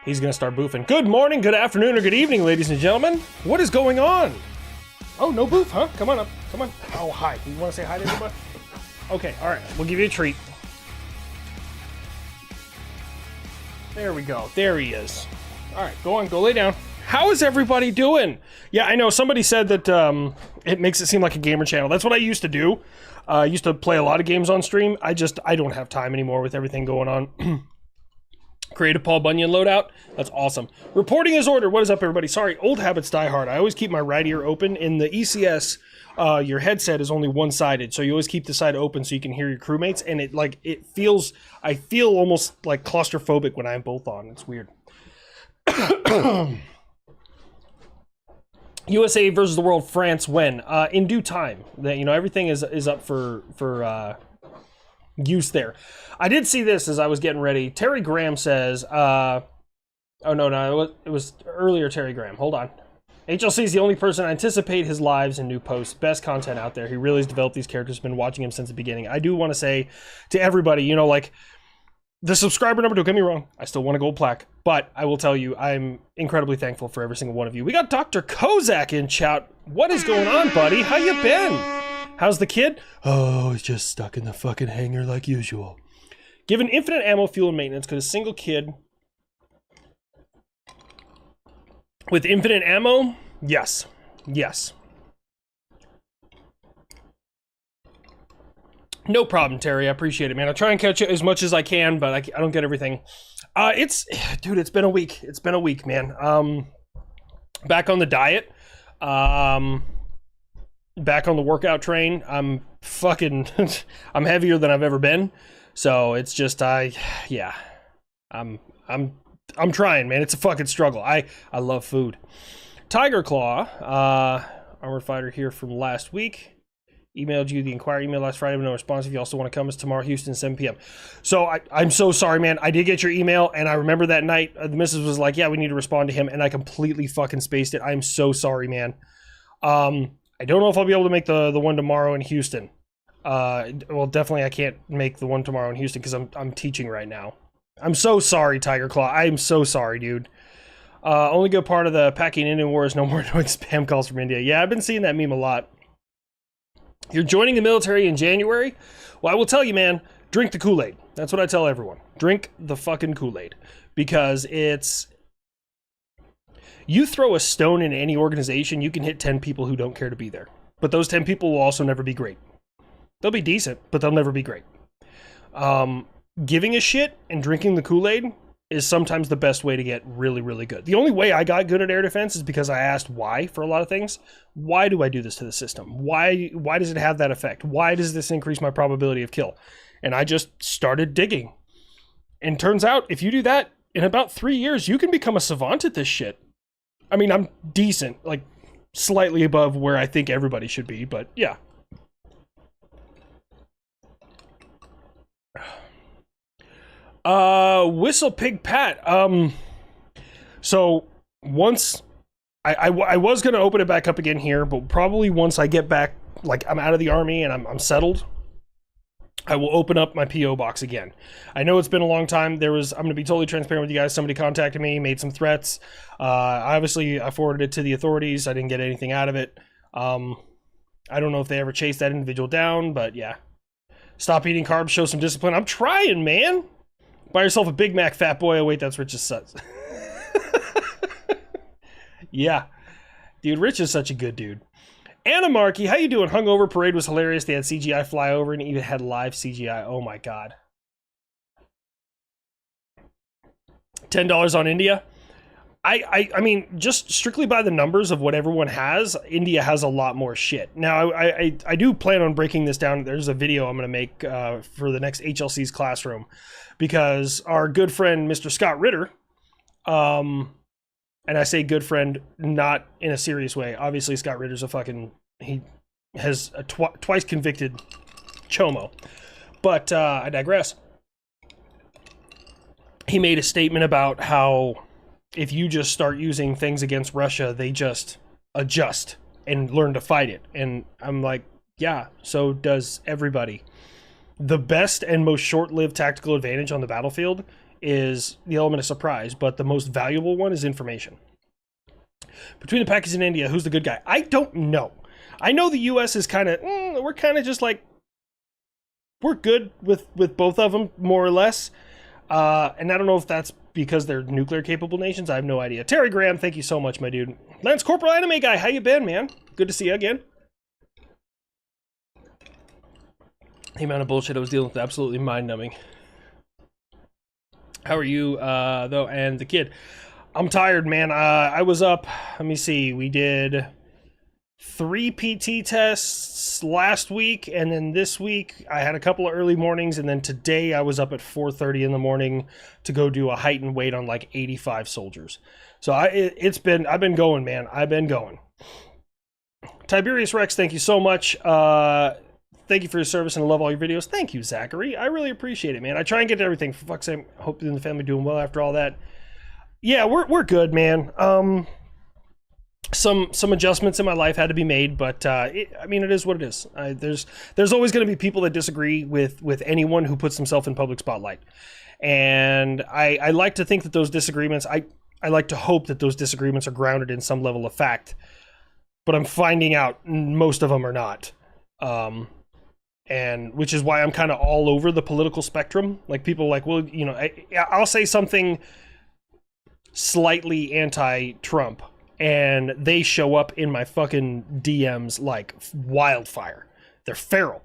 He's gonna start boofing. Good morning, good afternoon, or good evening, ladies and gentlemen. What is going on? Oh, no boof, huh? Come on up. Come on. Oh, hi. You want to say hi to everybody? Okay, all right. We'll give you a treat. There we go. There he is. All right, go on. Go lay down. How is everybody doing? Yeah, I know somebody said that it makes it seem like a gamer channel. That's what I used to do. I used to play a lot of games on stream. I don't have time anymore with everything going on. Creative Paul Bunyan loadout. That's awesome. Reporting is ordered. What is up, everybody? Sorry, old habits die hard. I always keep my right ear open. In the ECS, your headset is only one-sided, so you always keep the side open so you can hear your crewmates. And I feel almost like claustrophobic when I have both on. It's weird. USA versus the world. France when? In due time. Everything is up for use there. I did see this as I was getting ready. Terry Graham says, oh no, it was earlier Terry Graham. Hold on. HLC is the only person I anticipate his lives and new posts. Best content out there. He really has developed these characters. Been watching him since the beginning. I do want to say to everybody, like the subscriber number, don't get me wrong, I still want a gold plaque, but I will tell you, I'm incredibly thankful for every single one of you. We got Dr. Kozak in chat. What is going on, buddy? How you been? How's the kid? Oh, he's just stuck in the fucking hangar like usual. Given infinite ammo, fuel, and maintenance, could a single kid with infinite ammo? Yes. Yes. No problem, Terry. I appreciate it, man. I'll try and catch it as much as I can, but I don't get everything. Dude, it's been a week. It's been a week, man. Back on the diet. Back on the workout train. I'm fucking I'm heavier than I've ever been. So it's just I'm trying, man. It's a fucking struggle. I love food. Tiger Claw, Armored Fighter here from last week. Emailed you the inquiry email last Friday, but no response. If you also want to come, it's tomorrow, Houston, 7 p.m. So I'm so sorry, man. I did get your email, and I remember that night, the missus was like, yeah, we need to respond to him, and I completely fucking spaced it. I'm so sorry, man. I don't know if I'll be able to make the one tomorrow in Houston. Well, definitely I can't make the one tomorrow in Houston because I'm teaching right now. I'm so sorry, Tiger Claw. I'm so sorry, dude. Only good part of the packing Indian war is no more annoying spam calls from India. Yeah, I've been seeing that meme a lot. You're joining the military in January? Well, I will tell you, man, drink the Kool-Aid. That's what I tell everyone. Drink the fucking Kool-Aid. Because you throw a stone in any organization, you can hit 10 people who don't care to be there. But those 10 people will also never be great. They'll be decent, but they'll never be great. Giving a shit and drinking the Kool-Aid is sometimes the best way to get really, really good. The only way I got good at air defense is because I asked why for a lot of things. Why do I do this to the system? Why does it have that effect? Why does this increase my probability of kill? And I just started digging. And turns out, if you do that, in about 3 years, you can become a savant at this shit. I mean, I'm decent, like slightly above where I think everybody should be, but yeah. Whistle Pig Pat. So once I was gonna open it back up again here, but probably once I get back, like I'm out of the army and I'm settled, I will open up my PO box again. I know it's been a long time. I'm gonna be totally transparent with you guys. Somebody contacted me, made some threats. Obviously I forwarded it to the authorities. I didn't get anything out of it. I don't know if they ever chased that individual down, but yeah. Stop eating carbs, show some discipline. I'm trying, man. Buy yourself a Big Mac, fat boy. Oh, wait, that's Rich's son. Yeah. Dude, Rich is such a good dude. Anna Markey, how you doing? Hungover Parade was hilarious. They had CGI flyover and even had live CGI. Oh, my God. $10 on India? I mean, just strictly by the numbers of what everyone has, India has a lot more shit. Now, I do plan on breaking this down. There's a video I'm going to make for the next HLC's classroom because our good friend, Mr. Scott Ritter, and I say good friend not in a serious way. Obviously, Scott Ritter's he has a twice convicted chomo. But I digress. He made a statement about how if you just start using things against Russia, they just adjust and learn to fight it. And I'm like, yeah, so does everybody. The best and most short-lived tactical advantage on the battlefield is the element of surprise, but the most valuable one is information. Between the Pakistan and India, who's the good guy? I don't know. I know the U.S. is kind of, we're kind of just like, we're good with both of them, more or less. And I don't know if that's because they're nuclear capable nations. I have no idea. Terry Graham, thank you so much, my dude. Lance Corporal Anime Guy, how you been, man? Good to see you again. The amount of bullshit I was dealing with, absolutely mind-numbing. How are you, though, and the kid? I'm tired, man. I was up, let me see, we did 3 PT tests last week, and then this week I had a couple of early mornings, and then today I was up at 4:30 in the morning to go do a height and weight on like 85 soldiers. So I've been going, man. I've been going. Tiberius Rex, thank you so much. Thank you for your service, and I love all your videos. Thank you, Zachary. I really appreciate it, man. I try and get to everything. For fuck's sake, hope you and the family doing well after all that. Yeah, we're good, man. Some adjustments in my life had to be made, but I mean, it is what it is. There's always going to be people that disagree with anyone who puts themselves in public spotlight, and I like to think that those disagreements, I like to hope that those disagreements are grounded in some level of fact, but I'm finding out most of them are not, and which is why I'm kind of all over the political spectrum. Like, people are like, well, you know, I'll say something slightly anti-Trump, and they show up in my fucking DMs like wildfire. They're feral.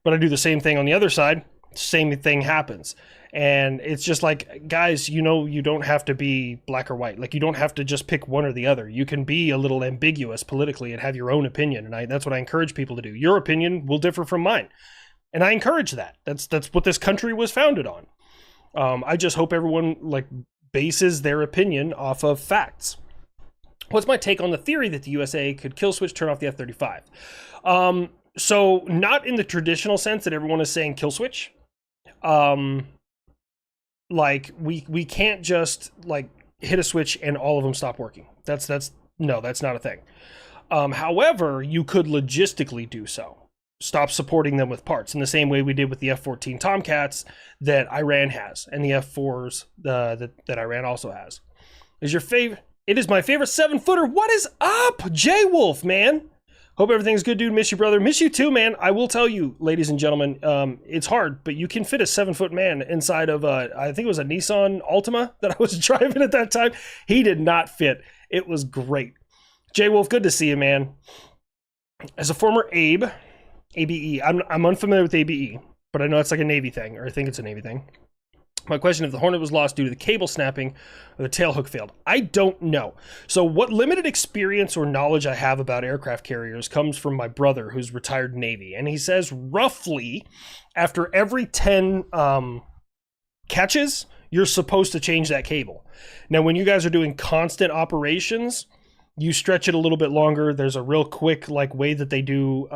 But I do the same thing on the other side, same thing happens. And it's just like, guys, you know, you don't have to be black or white. Like, you don't have to just pick one or the other. You can be a little ambiguous politically and have your own opinion. And that's what I encourage people to do. Your opinion will differ from mine, and I encourage that. That's what this country was founded on. I just hope everyone like bases their opinion off of facts. What's my take on the theory that the USA could kill switch, turn off the F-35? So not in the traditional sense that everyone is saying kill switch. Like, we can't just like hit a switch and all of them stop working. That's not a thing. However, you could logistically do so. Stop supporting them with parts in the same way we did with the F-14 Tomcats that Iran has, and the F-4s that Iran also has. It is my favorite 7-footer. What is up, J-Wolf, man? Hope everything's good, dude. Miss you, brother. Miss you too, man. I will tell you, ladies and gentlemen, it's hard, but you can fit a 7-foot man inside of I think it was a Nissan Altima that I was driving at that time. He did not fit. It was great. J-Wolf, good to see you, man. As a former ABE, I'm unfamiliar with ABE, but I know it's like a Navy thing, or I think it's a Navy thing. My question, if the Hornet was lost due to the cable snapping or the tail hook failed, I don't know. So what limited experience or knowledge I have about aircraft carriers comes from my brother, who's retired Navy. And he says roughly after every 10 catches, you're supposed to change that cable. Now, when you guys are doing constant operations, you stretch it a little bit longer. There's a real quick like way that they do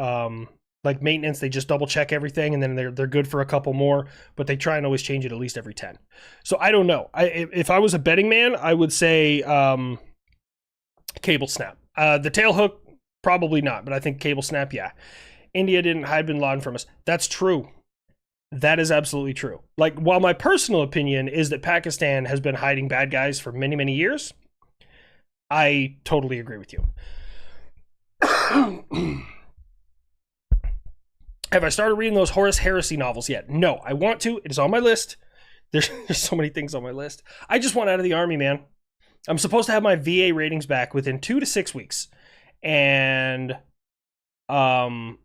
like maintenance. They just double check everything, and then they're good for a couple more, but they try and always change it at least every 10. So I don't know. If I was a betting man, I would say cable snap. The tail hook, probably not, but I think cable snap, yeah. India didn't hide bin Laden from us. That's true. That is absolutely true. Like, while my personal opinion is that Pakistan has been hiding bad guys for many, many years, I totally agree with you. Have I started reading those Horus Heresy novels yet? No, I want to. It is on my list. There's so many things on my list. I just want out of the Army, man. I'm supposed to have my VA ratings back within 2 to 6 weeks. And I'm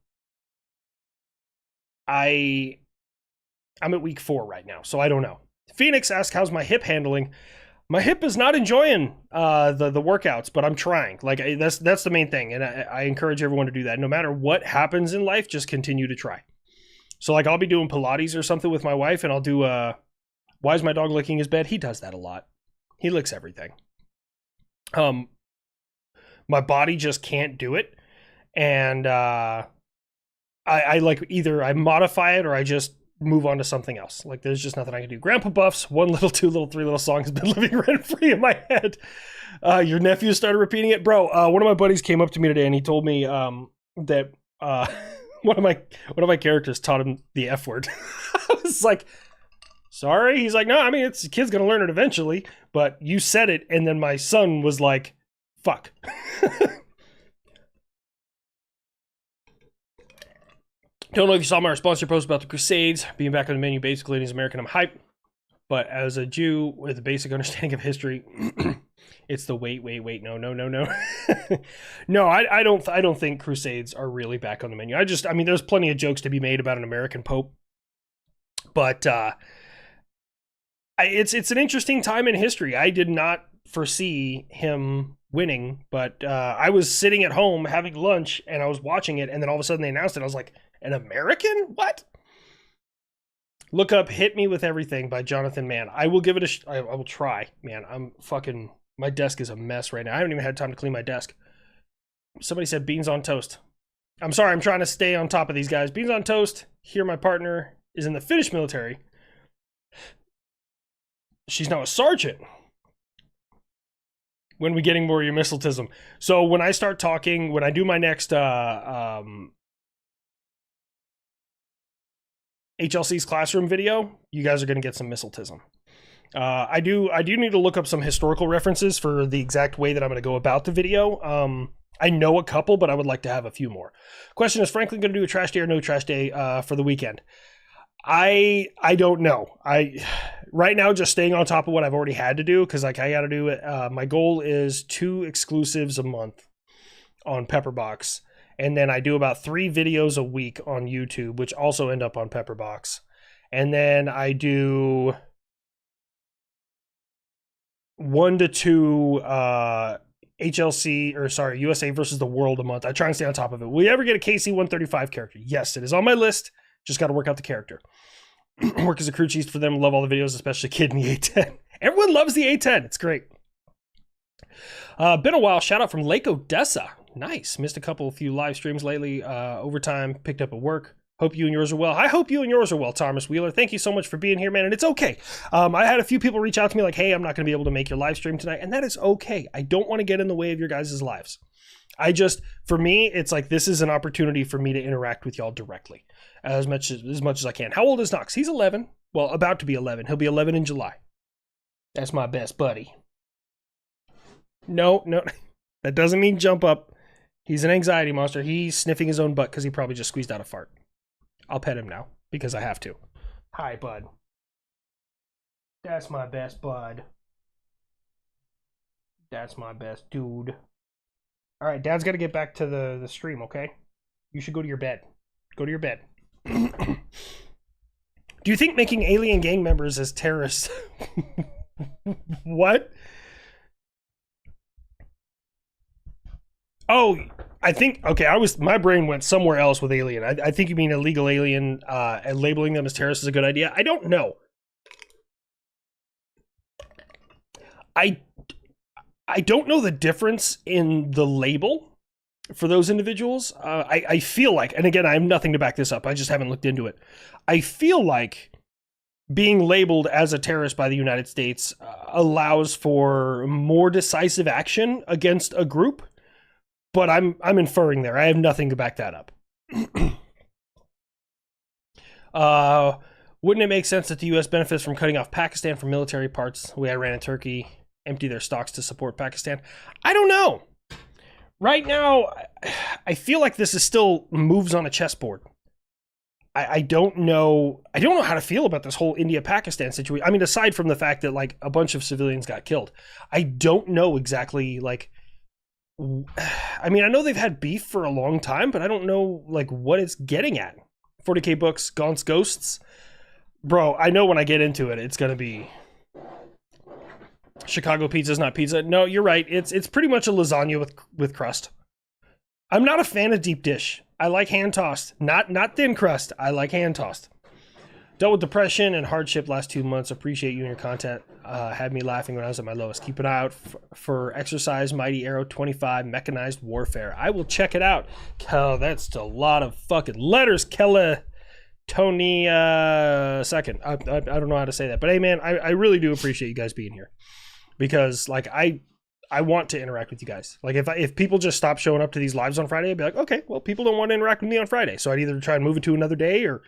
at week 4 right now, so I don't know. Phoenix asks, how's my hip handling? My hip is not enjoying the workouts, but I'm trying. Like, that's the main thing, and I encourage everyone to do that. No matter what happens in life, just continue to try. So, like, I'll be doing Pilates or something with my wife, and I'll do why is my dog licking his bed? He does that a lot. He licks everything. My body just can't do it, and I like either I modify it or I just move on to something else. Like, there's just nothing I can do. Grandpa Buff's 1 Little 2 Little 3 Little song has been living rent free in my head. Your nephew started repeating it, bro. One of my buddies came up to me today and he told me that one of my characters taught him the F word. I was like, Sorry. He's like, no, I mean, it's the kid's going to learn it eventually, but you said it. And then my son was like, fuck. Don't know if you saw my sponsor post about the Crusades being back on the menu. Basically, he's American. I'm hyped. But as a Jew with a basic understanding of history, it's the wait. No. No, I don't think Crusades are really back on the menu. I mean, there's plenty of jokes to be made about an American Pope. But it's an interesting time in history. I did not foresee him winning, but I was sitting at home having lunch and I was watching it, and then all of a sudden they announced it. I was like, an American? What? Look up Hit Me With Everything by Jonathan Mann. I will give it I will try. Man, my desk is a mess right now. I haven't even had time to clean my desk. Somebody said beans on toast. I'm sorry, I'm trying to stay on top of these guys. Beans on toast. Here, my partner is in the Finnish military. She's now a sergeant. When we getting more of your missiletism? So when I start talking, when I do my next HLC's classroom video, you guys are going to get some missiletism. I do need to look up some historical references for the exact way that I'm going to go about the video. I know a couple, but I would like to have a few more. Question, is Franklin going to do a trash day or no trash day for the weekend? I don't know. Right now, just staying on top of what I've already had to do, because like I got to do it. My goal is 2 exclusives a month on Pepperbox. And then I do about 3 videos a week on YouTube, which also end up on Pepperbox. And then I do 1 to 2 USA versus the World a month. I try and stay on top of it. Will you ever get a KC-135 character? Yes, it is on my list. Just got to work out the character. Work as a crew chief for them. Love all the videos, especially Kid in the A10. Everyone loves the A10. It's great. Been a while. Shout out from Lake Odessa. Nice. Missed a few live streams lately. Overtime, picked up at work. Hope you and yours are well. I hope you and yours are well, Thomas Wheeler. Thank you so much for being here, man. And it's okay. I had a few people reach out to me like, hey, I'm not going to be able to make your live stream tonight. And that is okay. I don't want to get in the way of your guys' lives. For me, it's like this is an opportunity for me to interact with y'all directly as much as I can. How old is Knox? He's 11. Well, about to be 11. He'll be 11 in July. That's my best buddy. No, that doesn't mean jump up. He's an anxiety monster. He's sniffing his own butt because he probably just squeezed out a fart. I'll pet him now because I have to. Hi, bud. That's my best bud. That's my best dude. All right, Dad's got to get back to the stream, okay? You should go to your bed. Go to your bed. Do you think making alien gang members as terrorists... What? Oh, I think, okay, my brain went somewhere else with alien. I think you mean illegal alien, and labeling them as terrorists is a good idea. I don't know. I don't know the difference in the label for those individuals. I feel like, and again, I have nothing to back this up. I just haven't looked into it. I feel like being labeled as a terrorist by the United States allows for more decisive action against a group. But I'm inferring there. I have nothing to back that up. Wouldn't it make sense that the U.S. benefits from cutting off Pakistan from military parts the way Iran and Turkey empty their stocks to support Pakistan? I don't know. Right now, I feel like this is still moves on a chessboard. I don't know. I don't know how to feel about this whole India-Pakistan situation. I mean, aside from the fact that like a bunch of civilians got killed, I don't know exactly like. I mean, I know they've had beef for a long time, but I don't know like what it's getting at. 40K books, Gaunt's Ghosts. Bro, I know when I get into it, it's going to be Chicago pizza's not pizza. No, you're right. It's pretty much a lasagna with crust. I'm not a fan of deep dish. I like hand tossed, not thin crust. I like hand tossed. Dealt with depression and hardship last 2 months. Appreciate you and your content. Had me laughing when I was at my lowest. Keep an eye out for Exercise Mighty Arrow 25 Mechanized Warfare. I will check it out. Oh, that's a lot of fucking letters, Kella Tony second. I don't know how to say that. But hey, man, I really do appreciate you guys being here. Because, like, I want to interact with you guys. Like, if people just stop showing up to these lives on Friday, I'd be like, okay, well, people don't want to interact with me on Friday. So I'd either try and move it to another day or...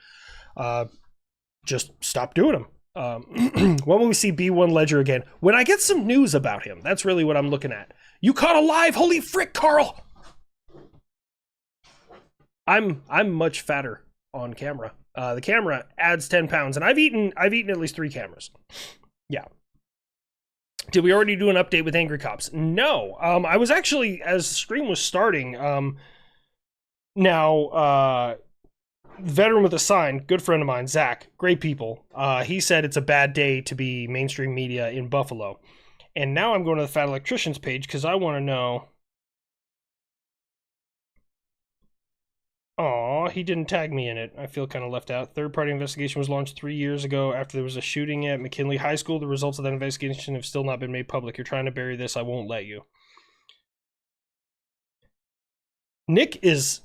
just stop doing them. When will we see B1 Ledger again? When I get some news about him. That's really what I'm looking at. You caught a live. Holy frick, Carl. I'm much fatter on camera. The camera adds 10 pounds, and I've eaten at least 3 cameras. Yeah. Did we already do an update with Angry Cops? No. I was actually, as the stream was starting, Veteran with a Sign, good friend of mine, Zach, great people. He said it's a bad day to be mainstream media in Buffalo. And now I'm going to the Fat Electricians page because I want to know. Aw, he didn't tag me in it. I feel kind of left out. Third-party investigation was launched 3 years ago after there was a shooting at McKinley High School. The results of that investigation have still not been made public. You're trying to bury this. I won't let you. Nick is...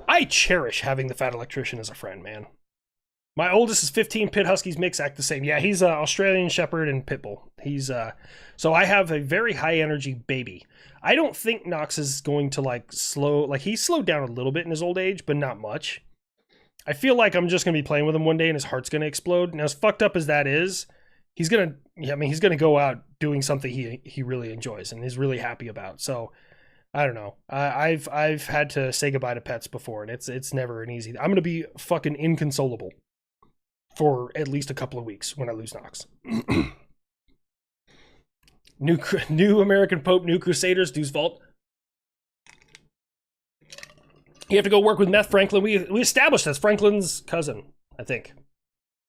I cherish having the Fat Electrician as a friend, man. My oldest is 15. Pit Huskies mix act the same. Yeah, he's an Australian Shepherd and Pitbull. He's so I have a very high energy baby. I don't think Knox is going to he's slowed down a little bit in his old age, but not much. I feel like I'm just gonna be playing with him one day and his heart's gonna explode. Now, as fucked up as that is, he's gonna go out doing something he really enjoys and is really happy about. So I don't know. I've had to say goodbye to pets before, and it's never an easy. I'm gonna be fucking inconsolable for at least a couple of weeks when I lose Knox. New American Pope, new Crusaders, Deuce Vault. You have to go work with Meth Franklin. We established that's Franklin's cousin, I think.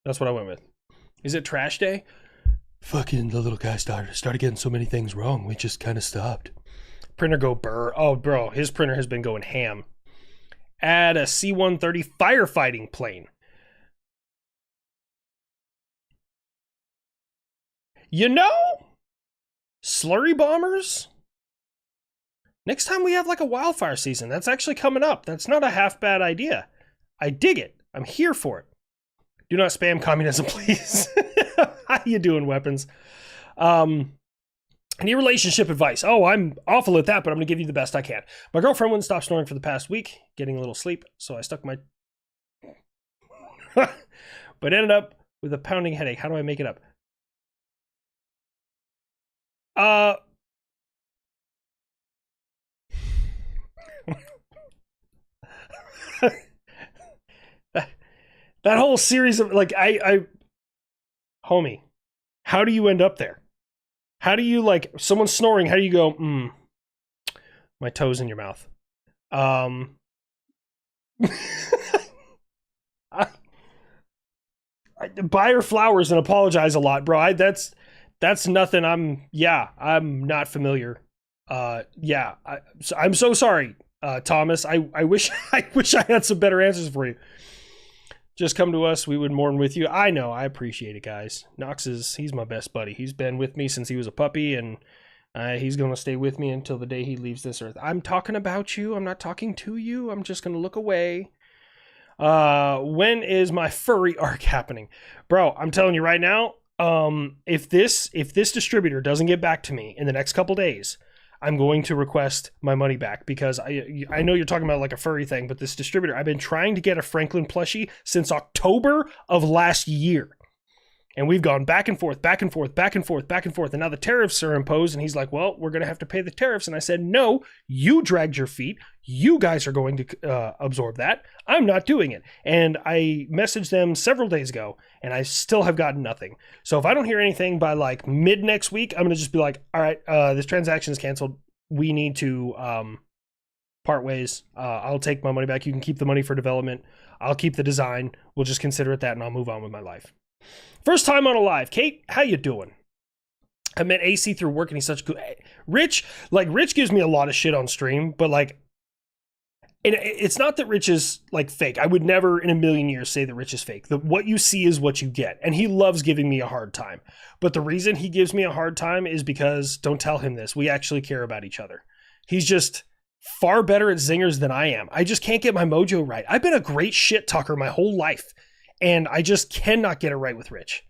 That's what I went with. Is it trash day? Fucking the little guy started getting so many things wrong. We just kind of stopped. Printer go burr. Oh, bro, his printer has been going ham. Add a C-130 firefighting plane. You know, slurry bombers? Next time we have like a wildfire season, that's actually coming up. That's not a half bad idea. I dig it. I'm here for it. Do not spam communism, please. How you doing, Weapons? Any relationship advice? Oh, I'm awful at that, but I'm going to give you the best I can. My girlfriend wouldn't stop snoring for the past week, getting a little sleep, so I stuck my... but ended up with a pounding headache. How do I make it up? That whole series of, like, homie, how do you end up there? How do you, like, someone's snoring, how do you go, my toes in your mouth? Buy her flowers and apologize a lot, bro. That's nothing. I'm not familiar. I'm so sorry, Thomas. I wish I had some better answers for you. Just come to us. We would mourn with you. I know. I appreciate it, guys. Knox he's my best buddy. He's been with me since he was a puppy, and he's going to stay with me until the day he leaves this earth. I'm talking about you. I'm not talking to you. I'm just going to look away. When is my furry arc happening? Bro, I'm telling you right now, if this distributor doesn't get back to me in the next couple days, I'm going to request my money back, because I know you're talking about like a furry thing, but this distributor, I've been trying to get a Franklin plushie since October of last year. And we've gone back and forth, back and forth, back and forth, back and forth. And now the tariffs are imposed, and he's like, well, we're going to have to pay the tariffs. And I said, no, you dragged your feet. You guys are going to absorb that. I'm not doing it. And I messaged them several days ago, and I still have gotten nothing. So if I don't hear anything by like mid next week, I'm going to just be like, all right, this transaction is canceled. We need to part ways. I'll take my money back. You can keep the money for development. I'll keep the design. We'll just consider it that, and I'll move on with my life. First time on a live. Kate, how you doing? I met AC through work, and he's such good. Rich gives me a lot of shit on stream, but like, it's not that Rich is like fake. I would never in a million years say that Rich is fake. What you see is what you get, and he loves giving me a hard time. But the reason he gives me a hard time is because, don't tell him this, we actually care about each other. He's just far better at zingers than I am. I just can't get my mojo right. I've been a great shit talker my whole life, and I just cannot get it right with Rich.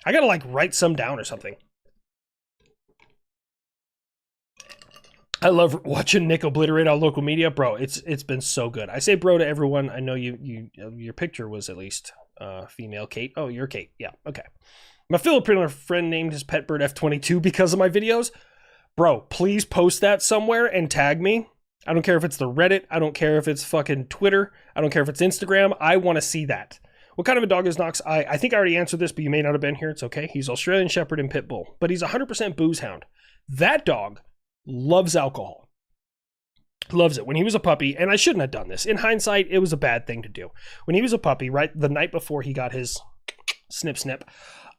I gotta like write some down or something. I love watching Nick obliterate on local media, bro. It's been so good. I say bro to everyone. I know you your picture was at least Female Kate. Oh, you're Kate. Yeah, okay. My Filipino friend named his pet bird F-22 because of my videos. Bro, please post that somewhere and tag me. I don't care if it's the Reddit. I don't care if it's fucking Twitter. I don't care if it's Instagram. I want to see that. What kind of a dog is Knox? I think I already answered this, but you may not have been here. It's okay. He's Australian Shepherd and Pit Bull, but he's 100% booze hound. That dog loves alcohol. Loves it. When he was a puppy, and I shouldn't have done this. In hindsight, it was a bad thing to do. When he was a puppy, right, the night before he got his snip,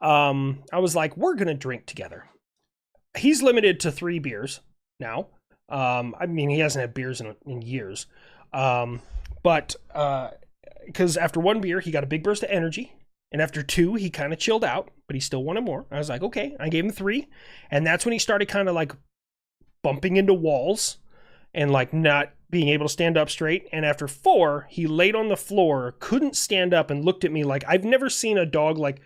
I was like, we're going to drink together. He's limited to 3 beers now. I mean, he hasn't had beers in years. But because after 1 beer, he got a big burst of energy. And after 2, he kind of chilled out, but he still wanted more. I was like, okay, I gave him 3. And that's when he started kind of like bumping into walls and like not being able to stand up straight. And after 4, he laid on the floor, couldn't stand up, and looked at me like I've never seen a dog like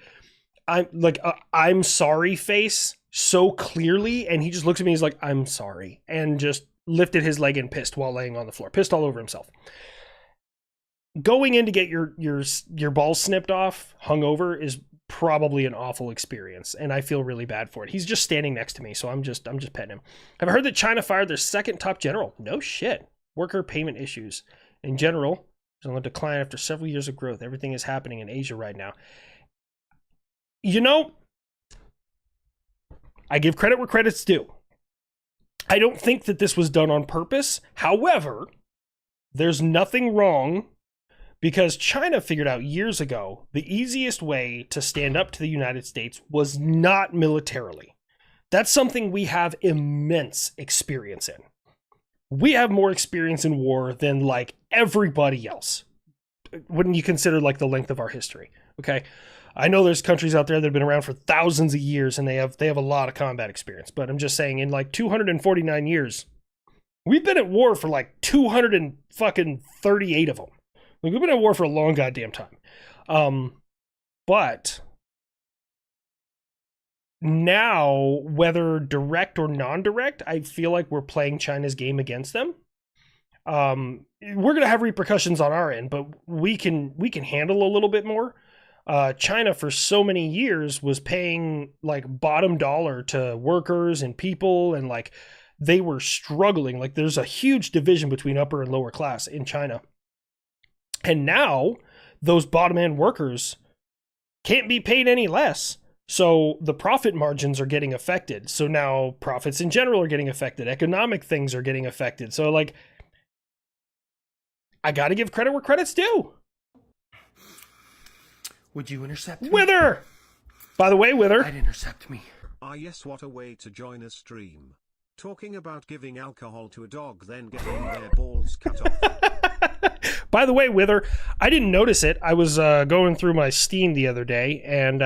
I'm sorry face so clearly. And he just looks at me, he's like, I'm sorry, and just lifted his leg and pissed while laying on the floor, pissed all over himself. Going in to get your balls snipped off hungover is probably an awful experience, and I feel really bad for it. He's just standing next to me, so I'm just petting him. Have I heard that China fired their second top general? No shit. Worker payment issues. In general, there's a decline after several years of growth. Everything is happening in Asia right now. You know, I give credit where credit's due. I don't think that this was done on purpose. However, there's nothing wrong, because China figured out years ago the easiest way to stand up to the United States was not militarily. That's something we have immense experience in. We have more experience in war than like everybody else, when you consider like the length of our history. Okay, I know there's countries out there that have been around for thousands of years and they have a lot of combat experience, but I'm just saying, in like 249 years, we've been at war for like 238 of them. Like, we've been at war for a long goddamn time. But now, whether direct or non-direct, I feel like we're playing China's game against them. We're going to have repercussions on our end, but we can handle a little bit more. China for so many years was paying like bottom dollar to workers and people, and like they were struggling. Like, there's a huge division between upper and lower class in China. And now those bottom end workers can't be paid any less. So the profit margins are getting affected. So now profits in general are getting affected. Economic things are getting affected. So like, I got to give credit where credit's due. Would you intercept me? Wither! By the way, Wither. I'd intercept me. Ah yes, what a way to join a stream. Talking about giving alcohol to a dog, then getting their balls cut off. By the way, Wither, I didn't notice it. I was going through my Steam the other day, and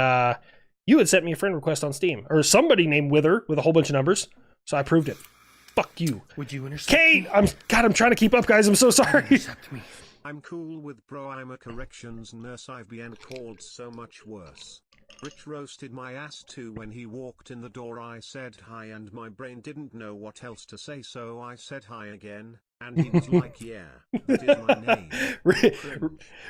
you had sent me a friend request on Steam. Or somebody named Wither with a whole bunch of numbers, so I proved it. Fuck you. Would you intercept Kate! me? I'm trying to keep up, guys. I'm so sorry. Intercept me. I'm cool with bro, I'm a corrections nurse, I've been called so much worse. Rich roasted my ass too when he walked in the door. I said hi and my brain didn't know what else to say, so I said hi again, and he was like, yeah, that is my name.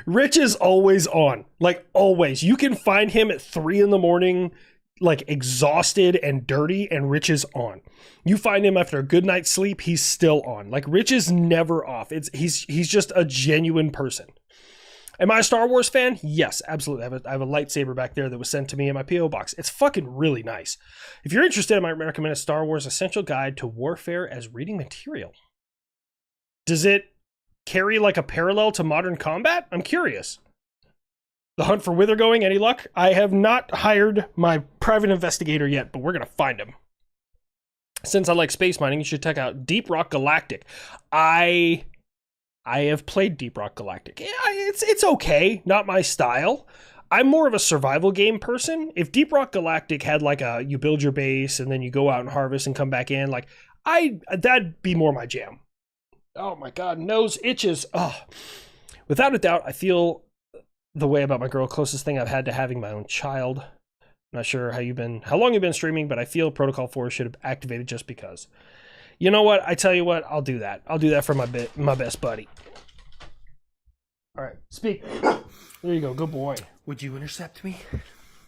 Rich is always on. Like, always. You can find him at 3 a.m, like exhausted and dirty, and Rich is on. You find him after a good night's sleep, he's still on. Like, Rich is never off. He's just a genuine person. Am I a Star Wars fan? Yes, absolutely. I have a lightsaber back there that was sent to me in my P.O. box. It's fucking really nice. If you're interested, I might recommend a Star Wars Essential Guide to Warfare as reading material. Does it carry like a parallel to modern combat? I'm curious. The hunt for Wither going, any luck? I have not hired my private investigator yet, but we're going to find him. Since I like space mining, you should check out Deep Rock Galactic. I have played Deep Rock Galactic. Yeah, it's okay. Not my style. I'm more of a survival game person. If Deep Rock Galactic had like you build your base and then you go out and harvest and come back in, like that'd be more my jam. Oh my God, nose itches. Oh, without a doubt, I feel the way about my girl. Closest thing I've had to having my own child. Not sure how long you've been streaming, but I feel Protocol 4 should have activated just because. You know what? I tell you what, I'll do that. I'll do that for my best buddy. All right, speak. There you go. Good boy. Would you intercept me?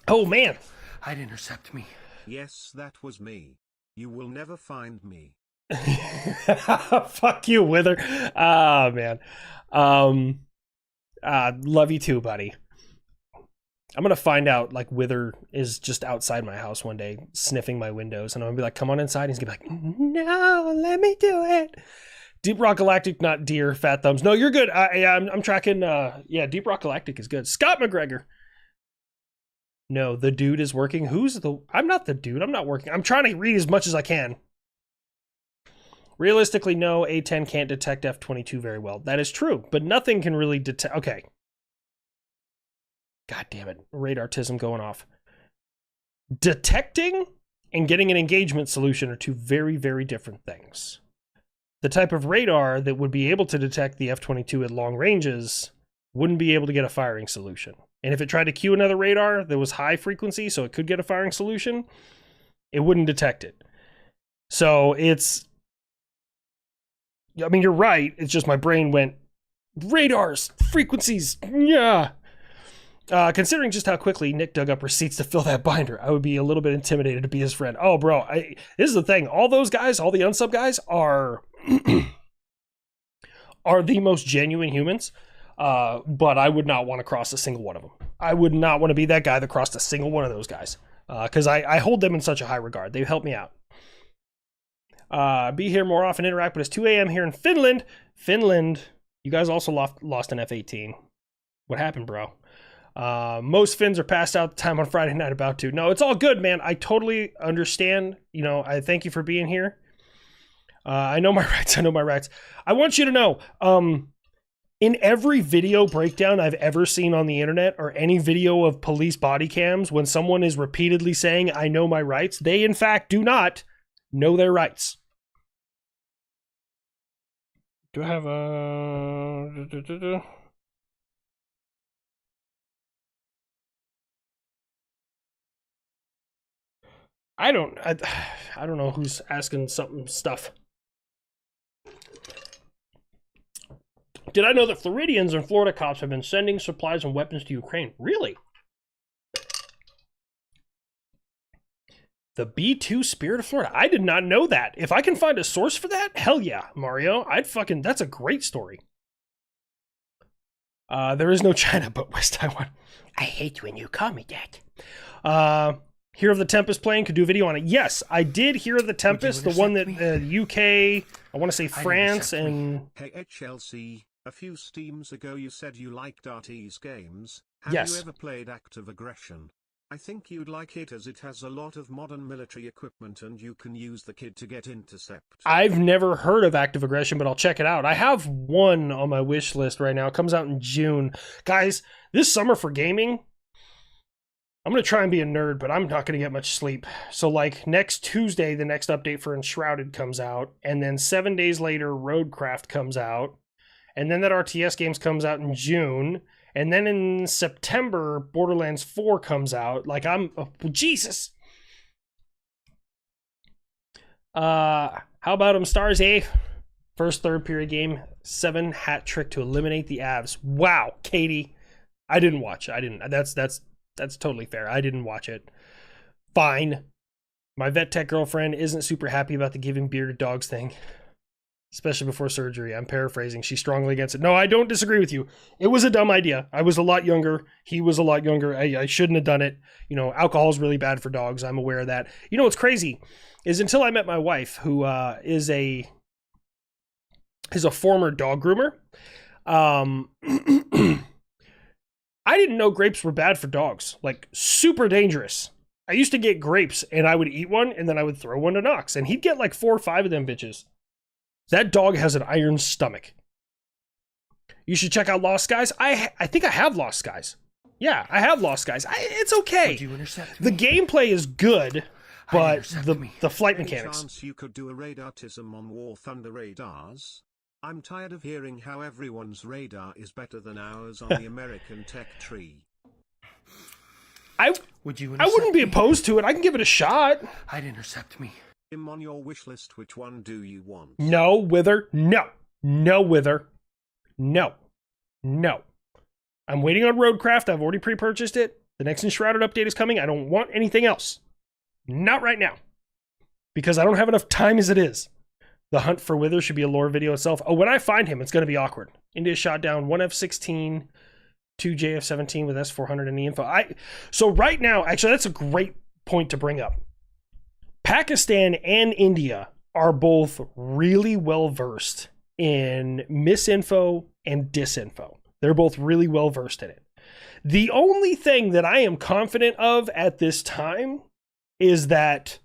Oh, man. I'd intercept me. Yes, that was me. You will never find me. Fuck you, Wither. Ah, man. Love you too, buddy. I'm gonna find out like Wither is just outside my house one day, sniffing my windows, and I'm gonna be like, "Come on inside." And he's gonna be like, "No, let me do it." Deep Rock Galactic, not deer. Fat thumbs. No, you're good. I'm tracking. Yeah, Deep Rock Galactic is good. Scott McGregor. No, the dude is working. Who's the? I'm not the dude. I'm not working. I'm trying to read as much as I can. Realistically, no, A10 can't detect F-22 very well. That is true, but nothing can really detect. Okay. God damn it. Radartism going off. Detecting and getting an engagement solution are two very, very different things. The type of radar that would be able to detect the F-22 at long ranges wouldn't be able to get a firing solution. And if it tried to cue another radar that was high frequency so it could get a firing solution, it wouldn't detect it. So it's... I mean, you're right. It's just my brain went, radars, frequencies, yeah. Considering just how quickly Nick dug up receipts to fill that binder, I would be a little bit intimidated to be his friend. Oh, bro, this is the thing. All those guys, all the unsub guys are are the most genuine humans, but I would not want to cross a single one of them. I would not want to be that guy that crossed a single one of those guys, because I hold them in such a high regard. They help me out. Be here more often, interact, but it's 2 a.m. here in Finland. Finland, you guys also lost an F-18. What happened, bro? Most Finns are passed out the time on Friday night about to. No, it's all good, man. I totally understand. You know, I thank you for being here. I know my rights. I know my rights. I want you to know, in every video breakdown I've ever seen on the internet or any video of police body cams, when someone is repeatedly saying, I know my rights, they in fact do not know their rights. Do I have a... I don't know who's asking stuff. Did I know that Floridians and Florida cops have been sending supplies and weapons to Ukraine? Really? The B-2 Spirit of Florida. I did not know that. If I can find a source for that, hell yeah, Mario. That's a great story. There is no China, but West Taiwan. I hate when you call me that. Hear of the Tempest playing, could do a video on it. Yes, I did hear of the Tempest, the one that the UK, I want to say France, and... Hey HLC, a few Steams ago you said you liked RT's games. Have Yes. you ever played Active Aggression? I think you'd like it as it has a lot of modern military equipment and you can use the kid to get intercept. I've never heard of Active Aggression, but I'll check it out. I have one on my wish list right now. It comes out in June. Guys, this summer for gaming, I'm going to try and be a nerd, but I'm not going to get much sleep. So like next Tuesday, the next update for Enshrouded comes out, and then 7 days later, Roadcraft comes out, and then that RTS games comes out in June, and then in September, Borderlands 4 comes out. Like Jesus. How about Stars, eh? First third period game, 7 hat trick to eliminate the Avs. Wow, Katie. I didn't watch. That's totally fair. I didn't watch it. Fine. My vet tech girlfriend isn't super happy about the giving beer to dogs thing, especially before surgery. I'm paraphrasing. She's strongly against it. No, I don't disagree with you. It was a dumb idea. I was a lot younger. He was a lot younger. I shouldn't have done it. You know, alcohol is really bad for dogs. I'm aware of that. You know what's crazy is until I met my wife, who is a former dog groomer. I didn't know grapes were bad for dogs. Like, super dangerous. I used to get grapes, and I would eat one, and then I would throw one to Knox, and he'd get like 4 or 5 of them bitches. That dog has an iron stomach. You should check out Lost Skies. I think I have Lost Skies. Yeah, I have Lost Skies. It's okay. Would you intercept me? The gameplay is good, but intercept me. the flight Any mechanics. chance you could do a radartism on War Thunder radars? I'm tired of hearing how everyone's radar is better than ours on the American tech tree. Would you I intercept wouldn't be me? opposed to it. I can give it a shot. I'd intercept me. Him on your wish list, which one do you want? No, Wither. No. No, Wither. No. No. I'm waiting on Roadcraft. I've already pre-purchased it. The next Enshrouded update is coming. I don't want anything else. Not right now. Because I don't have enough time as it is. The hunt for Wither should be a lore video itself. Oh, when I find him, it's going to be awkward. India shot down 1 F-16, 2 JF-17 with S-400 in the info. So right now, actually, that's a great point to bring up. Pakistan and India are both really well-versed in misinfo and disinfo. They're both really well-versed in it. The only thing that I am confident of at this time is that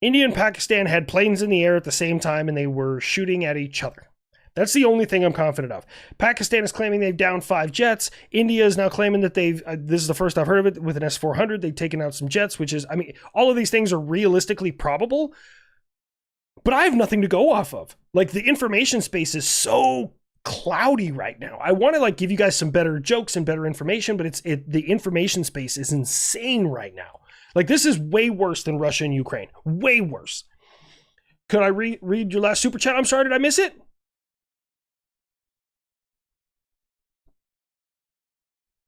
India and Pakistan had planes in the air at the same time and they were shooting at each other. That's the only thing I'm confident of. Pakistan is claiming they've downed 5 jets. India is now claiming that they've, this is the first I've heard of it, with an S-400, they've taken out some jets, which is, I mean, all of these things are realistically probable, but I have nothing to go off of. Like, the information space is so cloudy right now. I want to like give you guys some better jokes and better information, but the information space is insane right now. Like, this is way worse than Russia and Ukraine. Way worse. Could I read your last super chat? I'm sorry, did I miss it?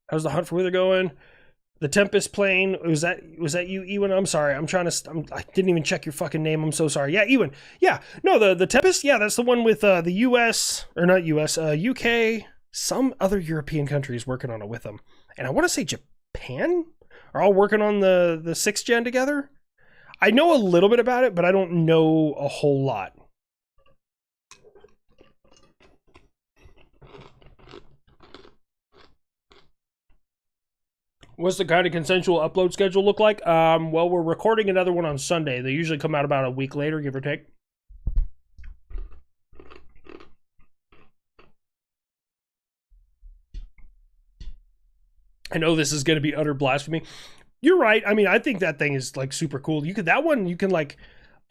How's the hunt for Wither going? The Tempest plane, was that you, Ewan? I'm sorry, I didn't even check your fucking name. I'm so sorry. Yeah, Ewan. Yeah, no, the Tempest, yeah, that's the one with the US, or not US, UK, some other European countries working on it with them. And I want to say Japan are all working on the 6th gen together. I know a little bit about it, but I don't know a whole lot. What's the kind of consensual upload schedule look like? Well, we're recording another one on Sunday. They usually come out about a week later, give or take. I know this is going to be utter blasphemy. You're right. I mean, I think that thing is like super cool. That one you can like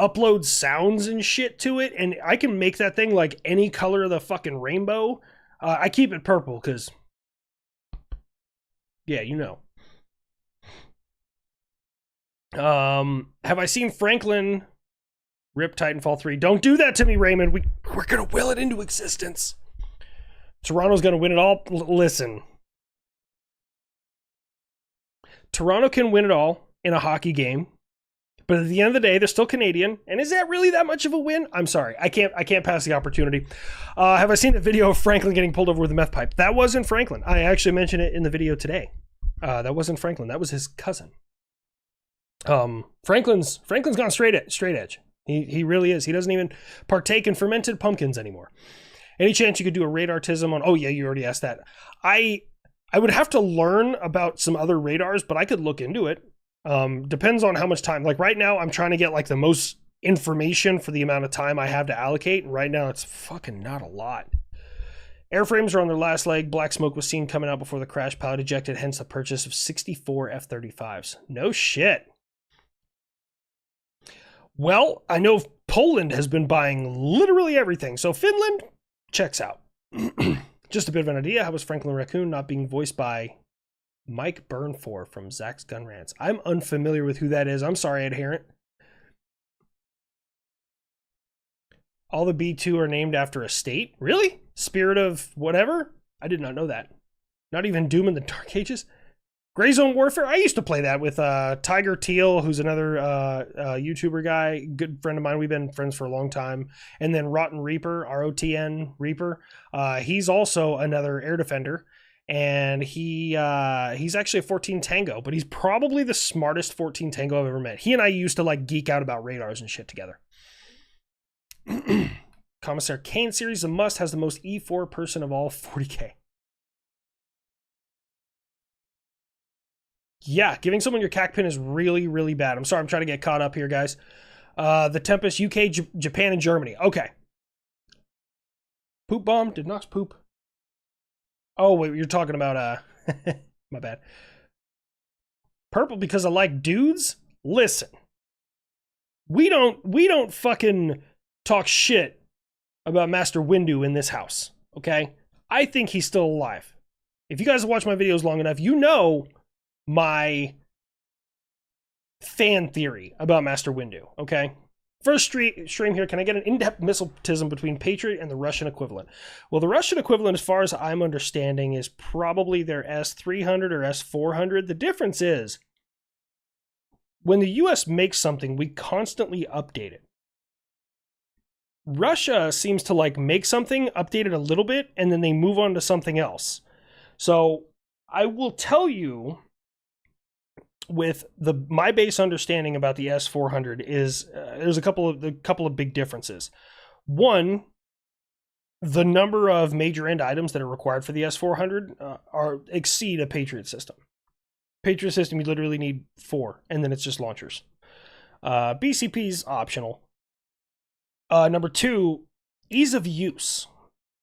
upload sounds and shit to it, and I can make that thing like any color of the fucking rainbow. I keep it purple because, yeah, you know. Have I seen Franklin rip Titanfall 3? Don't do that to me, Raymond. We're gonna will it into existence. Toronto's gonna win it all. Listen. Toronto can win it all in a hockey game, but at the end of the day, they're still Canadian. And is that really that much of a win? I'm sorry. I can't pass the opportunity. Have I seen the video of Franklin getting pulled over with a meth pipe? That wasn't Franklin. I actually mentioned it in the video today. That wasn't Franklin. That was his cousin. Franklin's gone straight edge. He really is. He doesn't even partake in fermented pumpkins anymore. Any chance you could do a radartism on? Oh yeah, you already asked that. I would have to learn about some other radars, but I could look into it. Depends on how much time. Like right now, I'm trying to get like the most information for the amount of time I have to allocate. And right now, it's fucking not a lot. Airframes are on their last leg. Black smoke was seen coming out before the crash. Pilot ejected, hence the purchase of 64 F-35s. No shit. Well, I know Poland has been buying literally everything. So Finland checks out. Just a bit of an idea. How was Franklin Raccoon not being voiced by Mike Burnfor from Zach's Gun Rants? I'm unfamiliar with who that is. I'm sorry, adherent. All the B2 are named after a state? Really? Spirit of whatever? I did not know that. Not even Doom in the Dark Ages? Gray Zone Warfare? I used to play that with Tiger Teal, who's another YouTuber guy, good friend of mine. We've been friends for a long time. And then Rotten Reaper, ROTN Reaper. He's also another air defender. And he's actually a 14 Tango, but he's probably the smartest 14 Tango I've ever met. He and I used to like geek out about radars and shit together. Commissar Kane series, a must, has the most E4 person of all, 40k. Yeah, giving someone your CAC pin is really, really bad. I'm sorry, I'm trying to get caught up here, guys. The Tempest, UK, Japan, and Germany. Okay. Poop bomb? Did Nox poop? Oh, wait, you're talking about, my bad. Purple because I like dudes? Listen. We don't fucking talk shit about Master Windu in this house, okay? I think he's still alive. If you guys have watched my videos long enough, you know my fan theory about Master Windu, okay? First stream here. Can I get an in-depth missiletism between Patriot and the Russian equivalent? Well, the Russian equivalent, as far as I'm understanding, is probably their S-300 or S-400. The difference is, when the U.S. makes something, we constantly update it. Russia seems to like make something, update it a little bit, and then they move on to something else. So I will tell you, with my base understanding about the S-400 is there's a couple of big differences. One, the number of major end items that are required for the S-400 exceed a Patriot system. Patriot system, you literally need 4, and then it's just launchers. BCP's optional. Number 2, ease of use.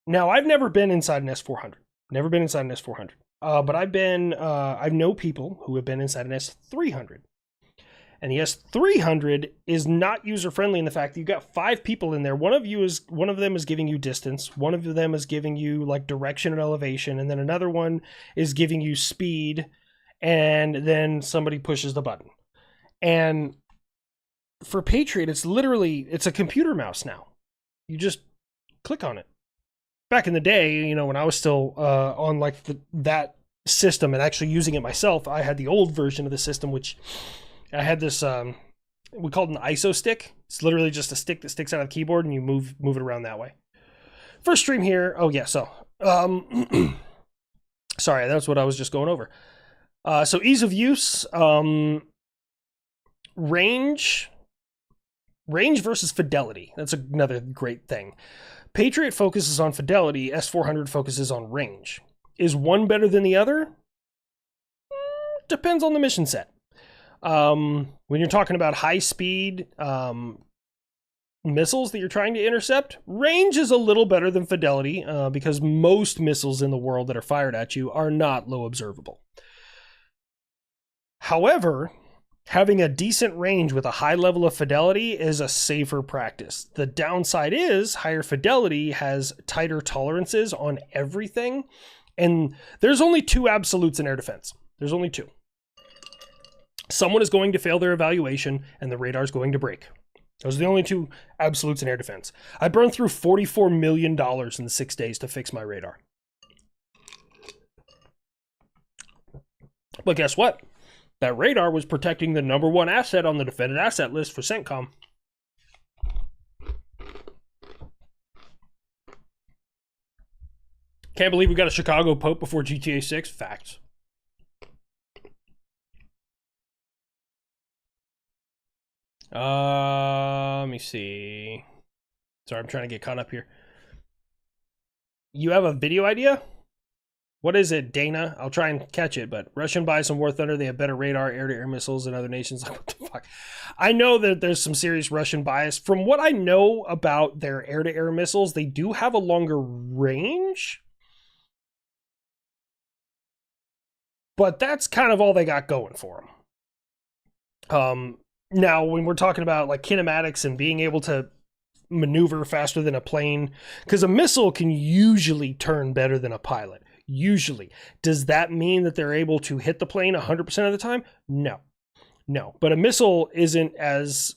Now, I've never been inside an S-400. Never been inside an S-400. But I know people who have been inside an S-300. And the S-300 is not user-friendly in the fact that you've got 5 people in there. One of them is giving you distance. One of them is giving you like direction and elevation. And then another one is giving you speed. And then somebody pushes the button. And for Patriot, it's a computer mouse now. You just click on it. Back in the day, when I was still on like that system and actually using it myself, I had the old version of the system, which I had this, we called it an ISO stick. It's literally just a stick that sticks out of the keyboard and you move it around that way. First stream here. Oh yeah, so sorry, that's what I was just going over. So ease of use, range versus fidelity. That's another great thing. Patriot focuses on fidelity, S-400 focuses on range. Is one better than the other? Depends on the mission set. When you're talking about high-speed missiles that you're trying to intercept, range is a little better than fidelity because most missiles in the world that are fired at you are not low observable. However, having a decent range with a high level of fidelity is a safer practice. The downside is higher fidelity has tighter tolerances on everything. And there's only 2 absolutes in air defense. There's only 2. Someone is going to fail their evaluation and the radar is going to break. Those are the only 2 absolutes in air defense. I burned through $44 million in 6 days to fix my radar. But guess what? That radar was protecting the number 1 asset on the defended asset list for CENTCOM. Can't believe we got a Chicago Pope before GTA 6. Facts. Let me see. Sorry, I'm trying to get caught up here. You have a video idea? What is it, Dana? I'll try and catch it, but Russian buys some War Thunder. They have better radar, air-to-air missiles than other nations. Like, what the fuck? I know that there's some serious Russian bias. From what I know about their air-to-air missiles, they do have a longer range. But that's kind of all they got going for them. Now, when we're talking about like kinematics and being able to maneuver faster than a plane, because a missile can usually turn better than a pilot. Usually. Does that mean that they're able to hit the plane 100% of the time? No. No. But a missile isn't as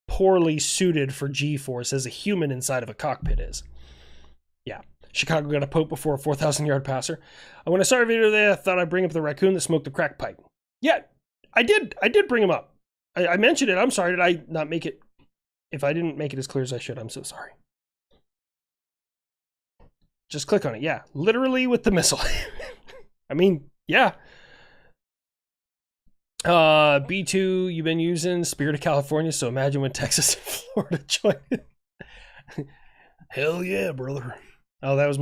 poorly suited for G-force as a human inside of a cockpit is. Yeah. Chicago got a Pope before a 4,000-yard passer. When I started a video today, I thought I'd bring up the raccoon that smoked the crack pipe. Yeah, I did. I did bring him up. I mentioned it. I'm sorry. Did I not make it? If I didn't make it as clear as I should, I'm so sorry. Just click on it. Yeah, literally with the missile. I mean, yeah. B2, you've been using Spirit of California, so imagine when Texas and Florida join it. Hell yeah, brother. Oh, that was